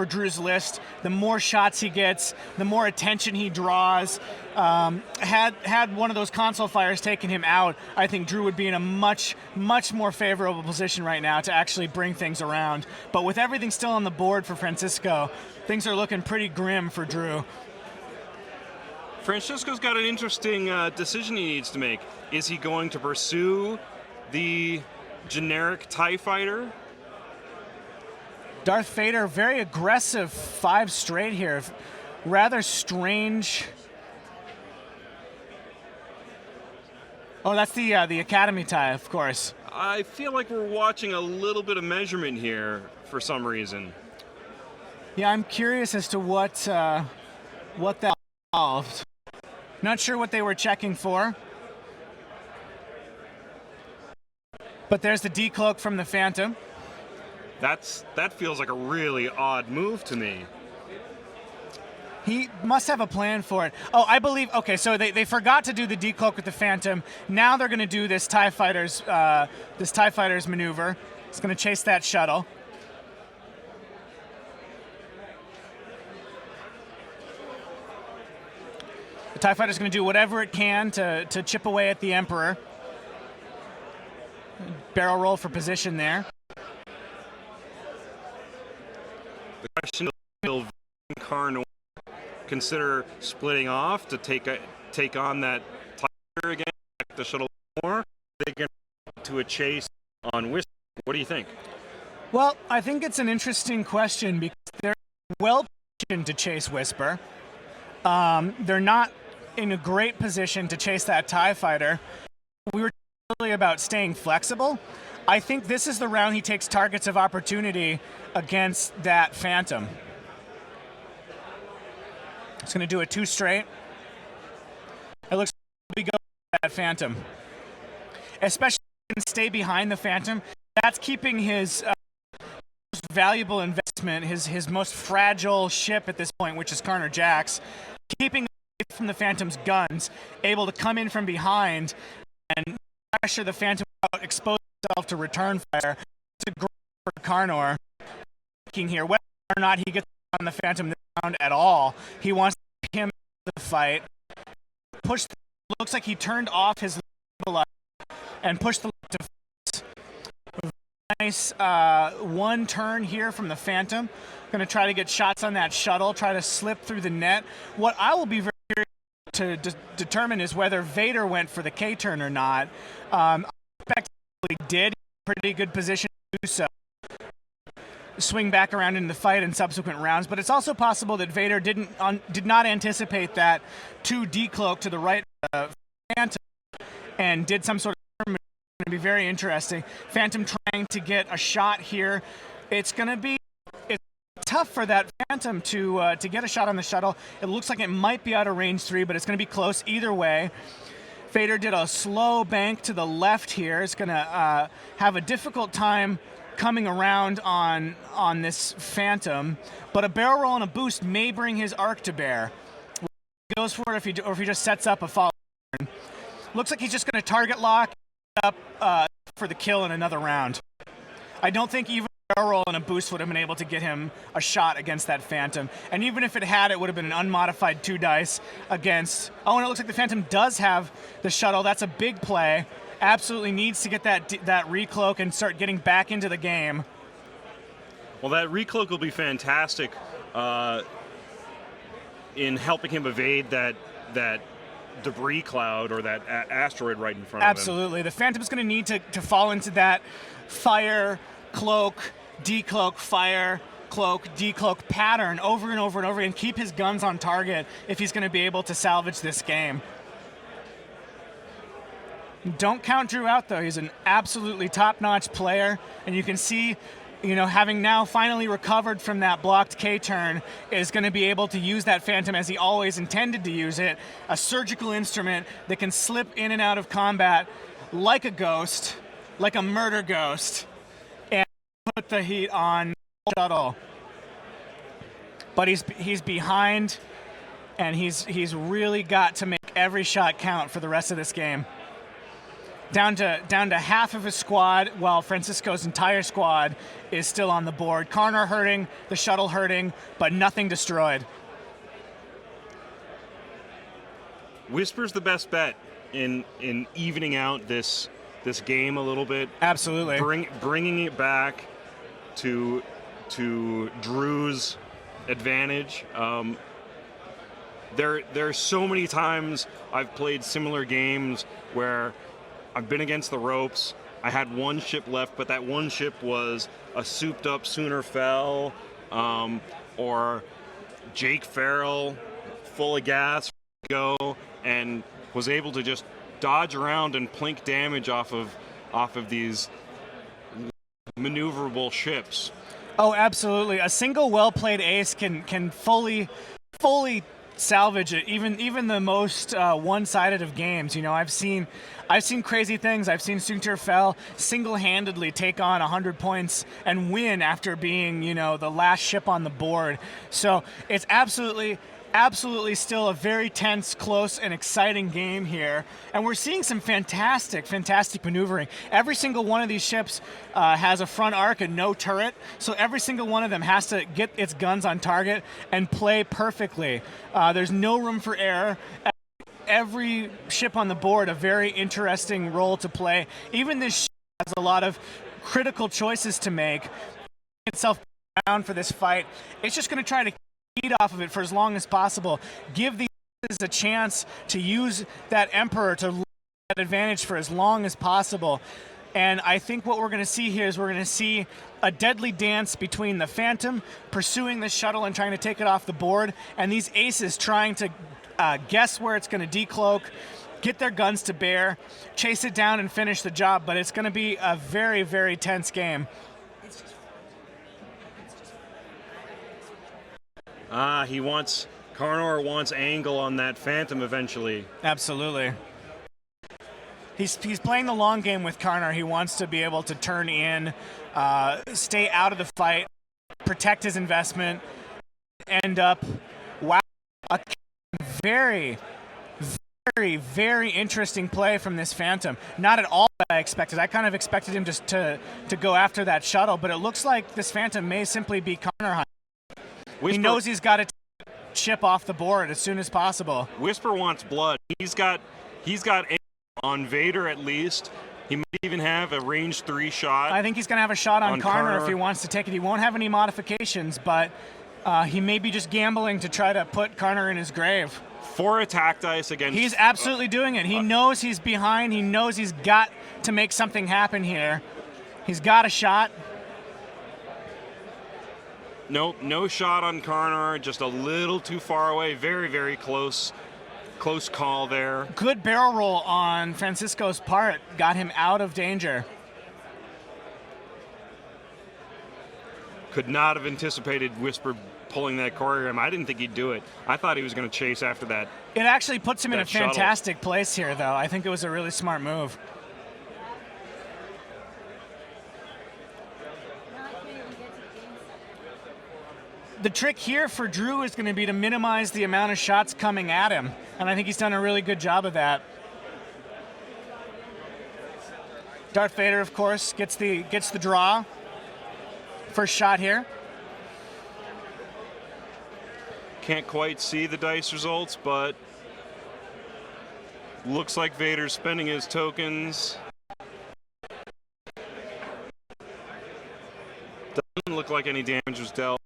Drew's list, the more shots he gets, the more attention he draws. Had one of those console fires taken him out, I think Drew would be in a much more favorable position right now to actually bring things around. But with everything still on the board for Francisco, things are looking pretty grim for Drew. Francisco's got an interesting decision he needs to make. Is he going to pursue the generic TIE fighter? Darth Vader, very aggressive 5 straight here. Rather strange. Oh, that's the Academy TIE, of course. I feel like we're watching a little bit of measurement here for some reason. Yeah, I'm curious as to what that involved. Not sure what they were checking for. But there's the decloak from the Phantom. That feels like a really odd move to me. He must have a plan for it. Oh, I believe. Okay, so they forgot to do the decloak with the Phantom. Now they're going to do this TIE Fighter's maneuver. It's going to chase that shuttle. The TIE Fighter's going to do whatever it can to chip away at the Emperor. Barrel roll for position there. The question is, will Karner consider splitting off to take on that Tiger again, the shuttle more? Are they going to a chase on Whisper? What do you think? Well, I think it's an interesting question because they're well positioned to chase Whisper. They're not in a great position to chase that TIE Fighter. We were really about staying flexible. I think this is the round he takes targets of opportunity against that Phantom. It's going to do it 2 straight. It looks like we go with that Phantom. Especially if he can stay behind the Phantom. That's keeping his most valuable investment, his most fragile ship at this point, which is Karner Jax, keeping away from the Phantom's guns, able to come in from behind and pressure the Phantom without exposing himself to return fire. It's a great for Karner. Here, whether or not he gets on the Phantom this round at all, he wants him to the fight. Looks like he turned off his stabilizer and pushed the to nice one turn here from the Phantom. Going to try to get shots on that shuttle, try to slip through the net. What I will be very curious to determine is whether Vader went for the K-turn or not. I expect he did. Pretty good position to do so. Swing back around into the fight in subsequent rounds, but it's also possible that Vader did not anticipate that 2 decloak to the right of Phantom and did some sort of turn. It's going to be very interesting. Phantom trying to get a shot here. It's tough for that Phantom to get a shot on the shuttle. It looks like it might be out of range 3, but it's going to be close either way. Vader did a slow bank to the left here. It's going to have a difficult time coming around on this Phantom, but a barrel roll and a boost may bring his arc to bear. He goes for it or if he just sets up a follow turn. Looks like he's just going to target lock up for the kill in another round. I don't think even barrel roll and a boost would have been able to get him a shot against that Phantom. And even if it had, it would have been an unmodified 2 dice against... Oh, and it looks like the Phantom does have the shuttle. That's a big play. Absolutely needs to get that recloak and start getting back into the game. Well, that recloak will be fantastic in helping him evade that debris cloud or that asteroid right in front of him. Absolutely. The Phantom's going to need to fall into that fire, cloak, decloak, fire, cloak, decloak pattern over and over and over and keep his guns on target if he's going to be able to salvage this game. Don't count Drew out, though. He's an absolutely top-notch player, and you can see, having now finally recovered from that blocked K-turn, is going to be able to use that Phantom as he always intended to use it, a surgical instrument that can slip in and out of combat like a ghost, like a murder ghost, and put the heat on shuttle. But he's behind, and he's really got to make every shot count for the rest of this game. Down to half of his squad, while Francisco's entire squad is still on the board. Karnar hurting, the shuttle hurting, but nothing destroyed. Whisper's the best bet in evening out this game a little bit. Absolutely. Bringing it back to Drew's advantage. There's so many times I've played similar games where I've been against the ropes. I had one ship left, but that one ship was a souped-up Sooner Fell, or Jake Farrell, full of gas, go, and was able to just dodge around and plink damage off of these maneuverable ships. Oh, absolutely. A single well-played ace can fully salvage it, even the most one-sided of games. I've seen crazy things. I've seen Sunter Fell single-handedly take on 100 points and win after being, the last ship on the board. So it's absolutely still a very tense, close, and exciting game here. And we're seeing some fantastic maneuvering. Every single one of these ships has a front arc and no turret, so every single one of them has to get its guns on target and play perfectly. There's no room for error. Every ship on the board, a very interesting role to play. Even this ship has a lot of critical choices to make. Itself down for this fight. It's just going to try to feed off of it for as long as possible. Give these a chance to use that Emperor to that advantage for as long as possible. And I think what we're going to see here is we're going to see a deadly dance between the Phantom pursuing the shuttle and trying to take it off the board, and these aces trying to guess where it's going to decloak, get their guns to bear, chase it down, and finish the job. But it's going to be a very, very tense game. Karnar wants angle on that Phantom eventually. Absolutely. He's playing the long game with Karnar. He wants to be able to turn in, stay out of the fight, protect his investment, end up, wow, a very, very, very interesting play from this Phantom. Not at all what I expected. I kind of expected him just to go after that shuttle, but it looks like this Phantom may simply be Karnar Hunt. He knows he's got to chip off the board as soon as possible. Whisper wants blood. He's got aim on Vader at least. He might even have a range 3 shot. I think he's going to have a shot on Karnar if he wants to take it. He won't have any modifications, but he may be just gambling to try to put Karnar in his grave. 4 attack dice against... He's absolutely doing it. He knows he's behind. He knows he's got to make something happen here. He's got a shot. Nope, no shot on Karnar, just a little too far away. Very, very close call there. Good barrel roll on Francisco's part, got him out of danger. Could not have anticipated Whisper pulling that choreograph. I didn't think he'd do it. I thought he was going to chase after that. It actually puts him in a shuttle. fantastic place here, though. I think it was a really smart move. The trick here for Drew is going to be to minimize the amount of shots coming at him, and I think he's done a really good job of that. Darth Vader, of course, gets the draw. First shot here. Can't quite see the dice results, but looks like Vader's spending his tokens. Doesn't look like any damage was dealt.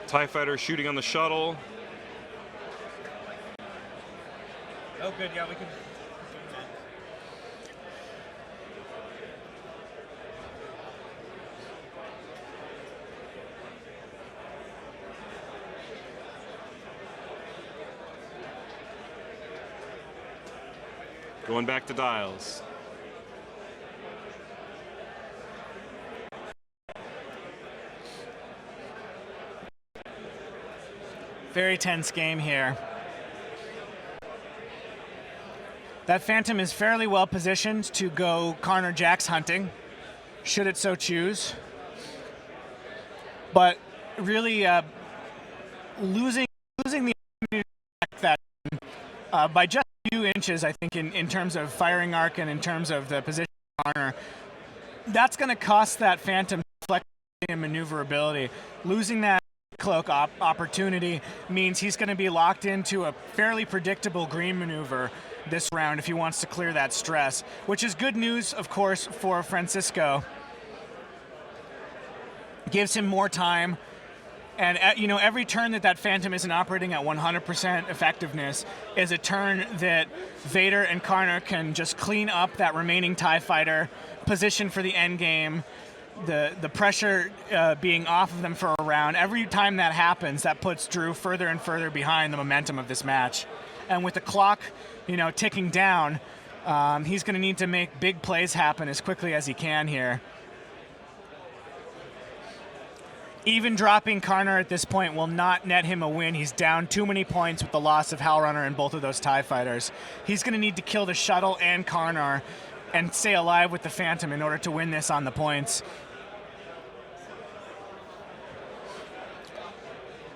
TIE fighter shooting on the shuttle. Oh, good. Yeah, we can. Going back to dials. Very tense game here. That Phantom is fairly well positioned to go Karner Jax hunting, should it so choose. But really losing the opportunity to attack that by just a few inches, I think, in terms of firing arc and in terms of the position of Karner, that's going to cost that Phantom flexibility and maneuverability. Losing that cloak opportunity means he's going to be locked into a fairly predictable green maneuver this round if he wants to clear that stress, which is good news, of course, for Francisco. Gives him more time, and every turn that Phantom isn't operating at 100% effectiveness is a turn that Vader and Karner can just clean up that remaining TIE fighter, position for the end game, the pressure being off of them for a round. Every time that happens, that puts Drew further and further behind the momentum of this match. And with the clock, ticking down, he's going to need to make big plays happen as quickly as he can here. Even dropping Karner at this point will not net him a win. He's down too many points with the loss of Howlrunner and both of those TIE fighters. He's going to need to kill the shuttle and Karner and stay alive with the Phantom in order to win this on the points.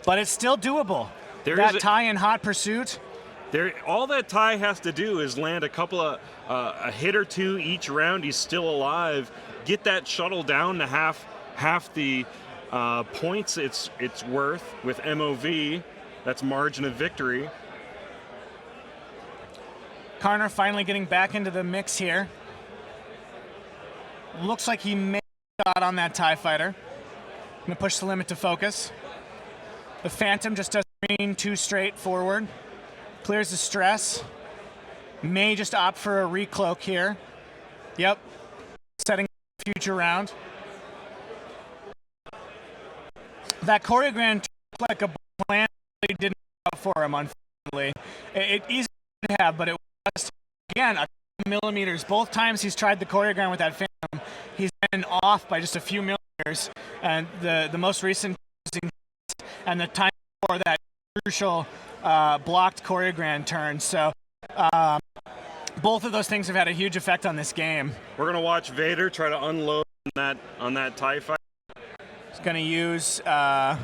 But it's still doable. That TIE in hot pursuit. All that TIE has to do is land a couple of a hit or two each round. He's still alive. Get that shuttle down to half the points it's worth with MOV. That's margin of victory. Karner finally getting back into the mix here. Looks like he may have shot on that TIE fighter. Gonna push the limit to focus. The Phantom just does green 2 straight forward. Clears the stress. May just opt for a recloak here. Yep. Setting up the future round. That choreograph looked like a plan really didn't work out for him, unfortunately. It easily could have, but it was, again, a couple millimeters. Both times he's tried the choreograph with that Phantom, he's been off by just a few millimeters. And the most recent and the time for that crucial blocked choreograph turn. So both of those things have had a huge effect on this game. We're gonna watch Vader try to unload on that TIE fighter. He's gonna use. Well,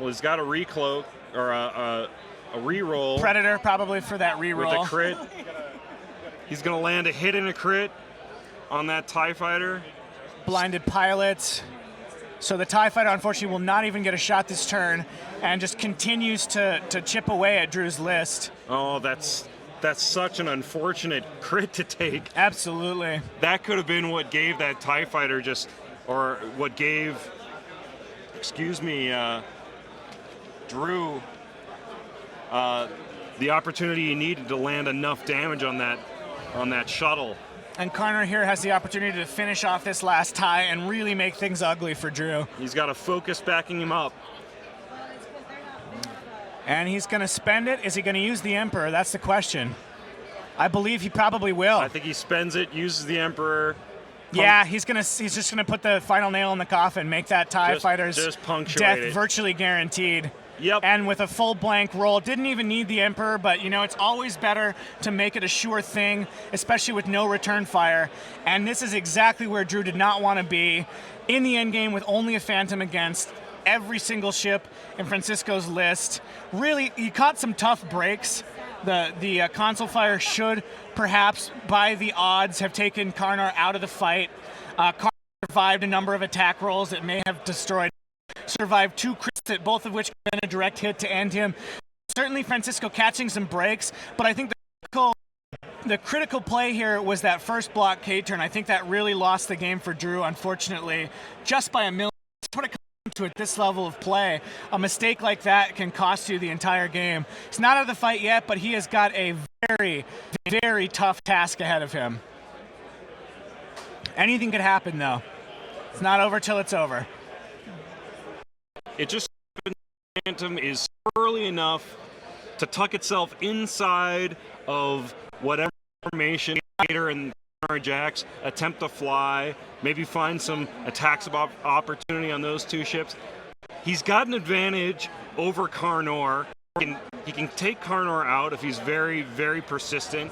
he's got a recloak or a reroll. Predator probably for that reroll. With a crit. He's gonna land a hit and a crit on that TIE fighter. Blinded pilot. So the TIE fighter, unfortunately, will not even get a shot this turn, and just continues to chip away at Drew's list. Oh, that's such an unfortunate crit to take. Absolutely. That could have been what gave that TIE fighter what gave, Drew the opportunity he needed to land enough damage on that shuttle. And Karner here has the opportunity to finish off this last tie and really make things ugly for Drew. He's got a focus backing him up. And he's going to spend it. Is he going to use the Emperor? That's the question. I believe he probably will. I think he spends it, uses the Emperor. Yeah, he's just gonna put the final nail in the coffin, make that TIE fighter's death virtually guaranteed. Yep. And with a full blank roll, didn't even need the Emperor, but it's always better to make it a sure thing, especially with no return fire. And this is exactly where Drew did not want to be, in the end game with only a Phantom against every single ship in Francisco's list. Really, he caught some tough breaks The console fire should perhaps, by the odds, have taken Karnar out of the fight. Karnar survived a number of attack rolls that may have destroyed. Survived 2 crits, that both of which have been a direct hit to end him. Certainly Francisco catching some breaks, but I think the critical play here was that first block K-turn. I think that really lost the game for Drew, unfortunately, just by a million. That's what it comes to at this level of play. A mistake like that can cost you the entire game. He's not out of the fight yet, but he has got a very, very tough task ahead of him. Anything could happen, though. It's not over till it's over. It just Phantom is early enough to tuck itself inside of whatever formation Vader and Jax attempt to fly, maybe find some attacks of opportunity on those 2 ships. He's got an advantage over Karnar. He can take Karnar out if he's very, very persistent.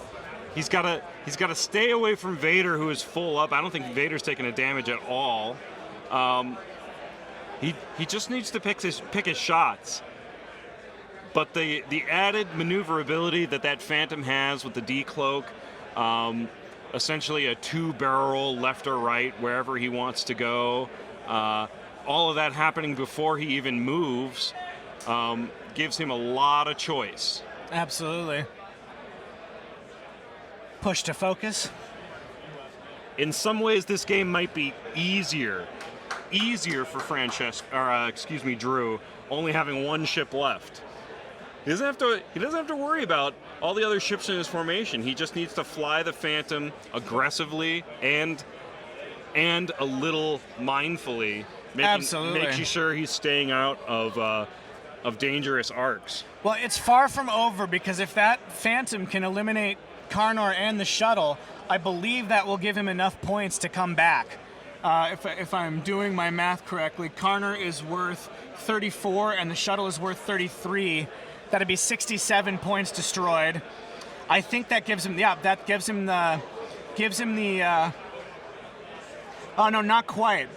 He's got to stay away from Vader, who is full up. I don't think Vader's taking a damage at all. He just needs to pick his shots. But the added maneuverability that Phantom has with the decloak, essentially a 2-barrel left or right wherever he wants to go, all of that happening before he even moves, gives him a lot of choice. Absolutely. Push to focus. In some ways, this game might be easier for Drew, only having 1 ship left. He doesn't have to worry about all the other ships in his formation. He just needs to fly the Phantom aggressively and a little mindfully, making sure he's staying out of dangerous arcs. Well, it's far from over, because if that Phantom can eliminate Karnar and the shuttle, I believe that will give him enough points to come back. If I'm doing my math correctly, Karnar is worth 34 and the shuttle is worth 33. That'd be 67 points destroyed. I think that gives him, oh no, not quite.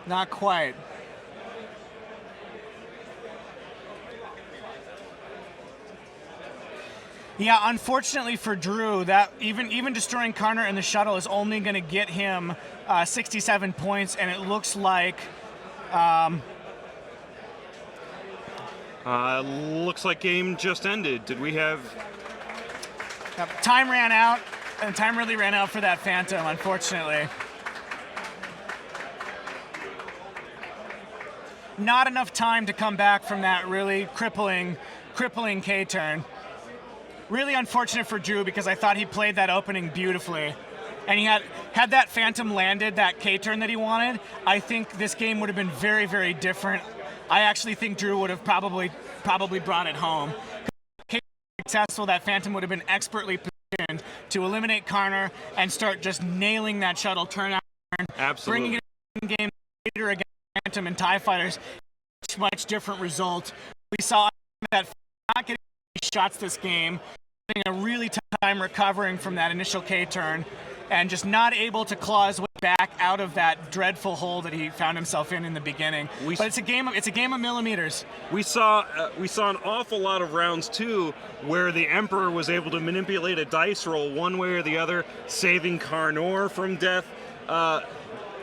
Not quite. Yeah, unfortunately for Drew, that even destroying Karnar and the shuttle is only going to get him 67 points, and it looks like looks like game just ended. Did we have? Time ran out, and time really ran out for that Phantom, unfortunately. Not enough time to come back from that really crippling K-turn. Really unfortunate for Drew, because I thought he played that opening beautifully. And he had that Phantom landed that K-turn that he wanted, I think this game would have been very, very different. I actually think Drew would have probably brought it home. K-turn successful, that Phantom would have been expertly positioned to eliminate Karnar and start just nailing that shuttle turn out turn. Absolutely. Bringing it in game later against Phantom and TIE fighters, much different result. We saw that not getting shots this game, having a really tough time recovering from that initial K-turn, and just not able to claw his way back out of that dreadful hole that he found himself in the beginning. But it's a game of millimeters. We saw an awful lot of rounds too, where the Emperor was able to manipulate a dice roll one way or the other, saving Karnar from death,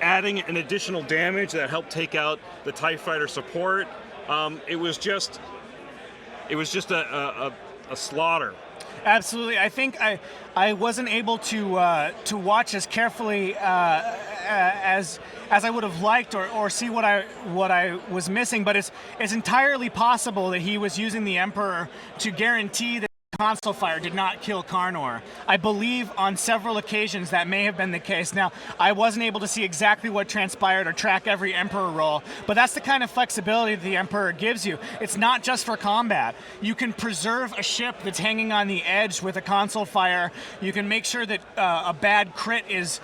adding an additional damage that helped take out the TIE fighter support. It was just a slaughter. Absolutely. I think I wasn't able to watch as carefully as I would have liked, or see what I was missing. But it's entirely possible that he was using the Emperor to guarantee that the console fire did not kill Karnar. I believe on several occasions that may have been the case. Now, I wasn't able to see exactly what transpired or track every Emperor roll, but that's the kind of flexibility that the Emperor gives you. It's not just for combat. You can preserve a ship that's hanging on the edge with a console fire. You can make sure that a bad crit is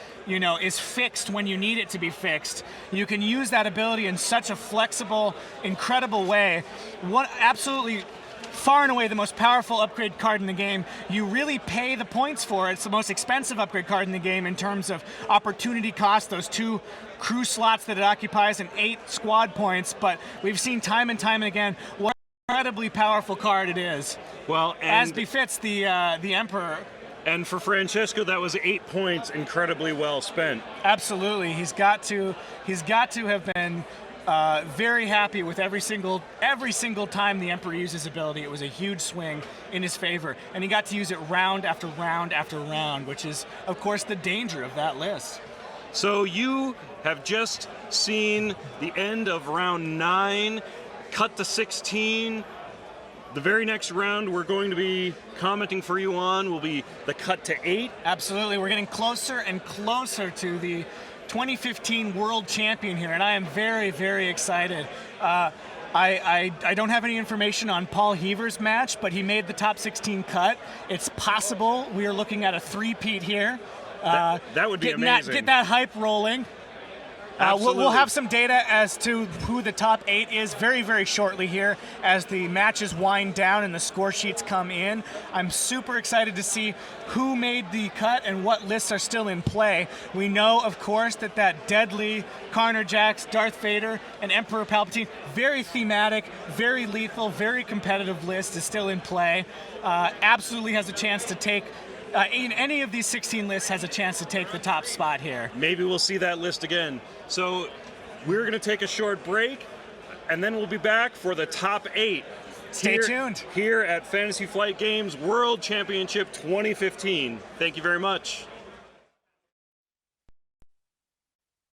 fixed when you need it to be fixed. You can use that ability in such a flexible, incredible way. Absolutely far and away the most powerful upgrade card in the game. You really pay the points for it. It's the most expensive upgrade card in the game in terms of opportunity cost, those 2 crew slots that it occupies, and 8 squad points. But we've seen time and time again what incredibly powerful card it is, Well, as and, befits the Emperor. and for Francesco, that was 8 points, incredibly well spent. Absolutely, he's got to have been very happy with every single time the Emperor used his ability. It was a huge swing in his favor, and he got to use it round after round after round, which is, of course, the danger of that list. So you have just seen the end of round 9, cut to 16. The very next round we're going to be commenting for you on will be the cut to 8. Absolutely, we're getting closer and closer to the 2015 World Champion here, and I am very, very excited. I don't have any information on Paul Heaver's match, but he made the top 16 cut. It's possible we are looking at a three-peat here. That would be amazing. Get that hype rolling. We'll have some data as to who the top 8 is very, very shortly here as the matches wind down and the score sheets come in. I'm super excited to see who made the cut and what lists are still in play. We know, of course, that deadly Karner Jax, Darth Vader, and Emperor Palpatine, very thematic, very lethal, very competitive list is still in play. Absolutely has a chance to take in any of these 16 lists has a chance to take the top spot here. Maybe we'll see that list again. So we're going to take a short break, and then we'll be back for the top 8. Stay tuned. Here at Fantasy Flight Games World Championship 2015. Thank you very much.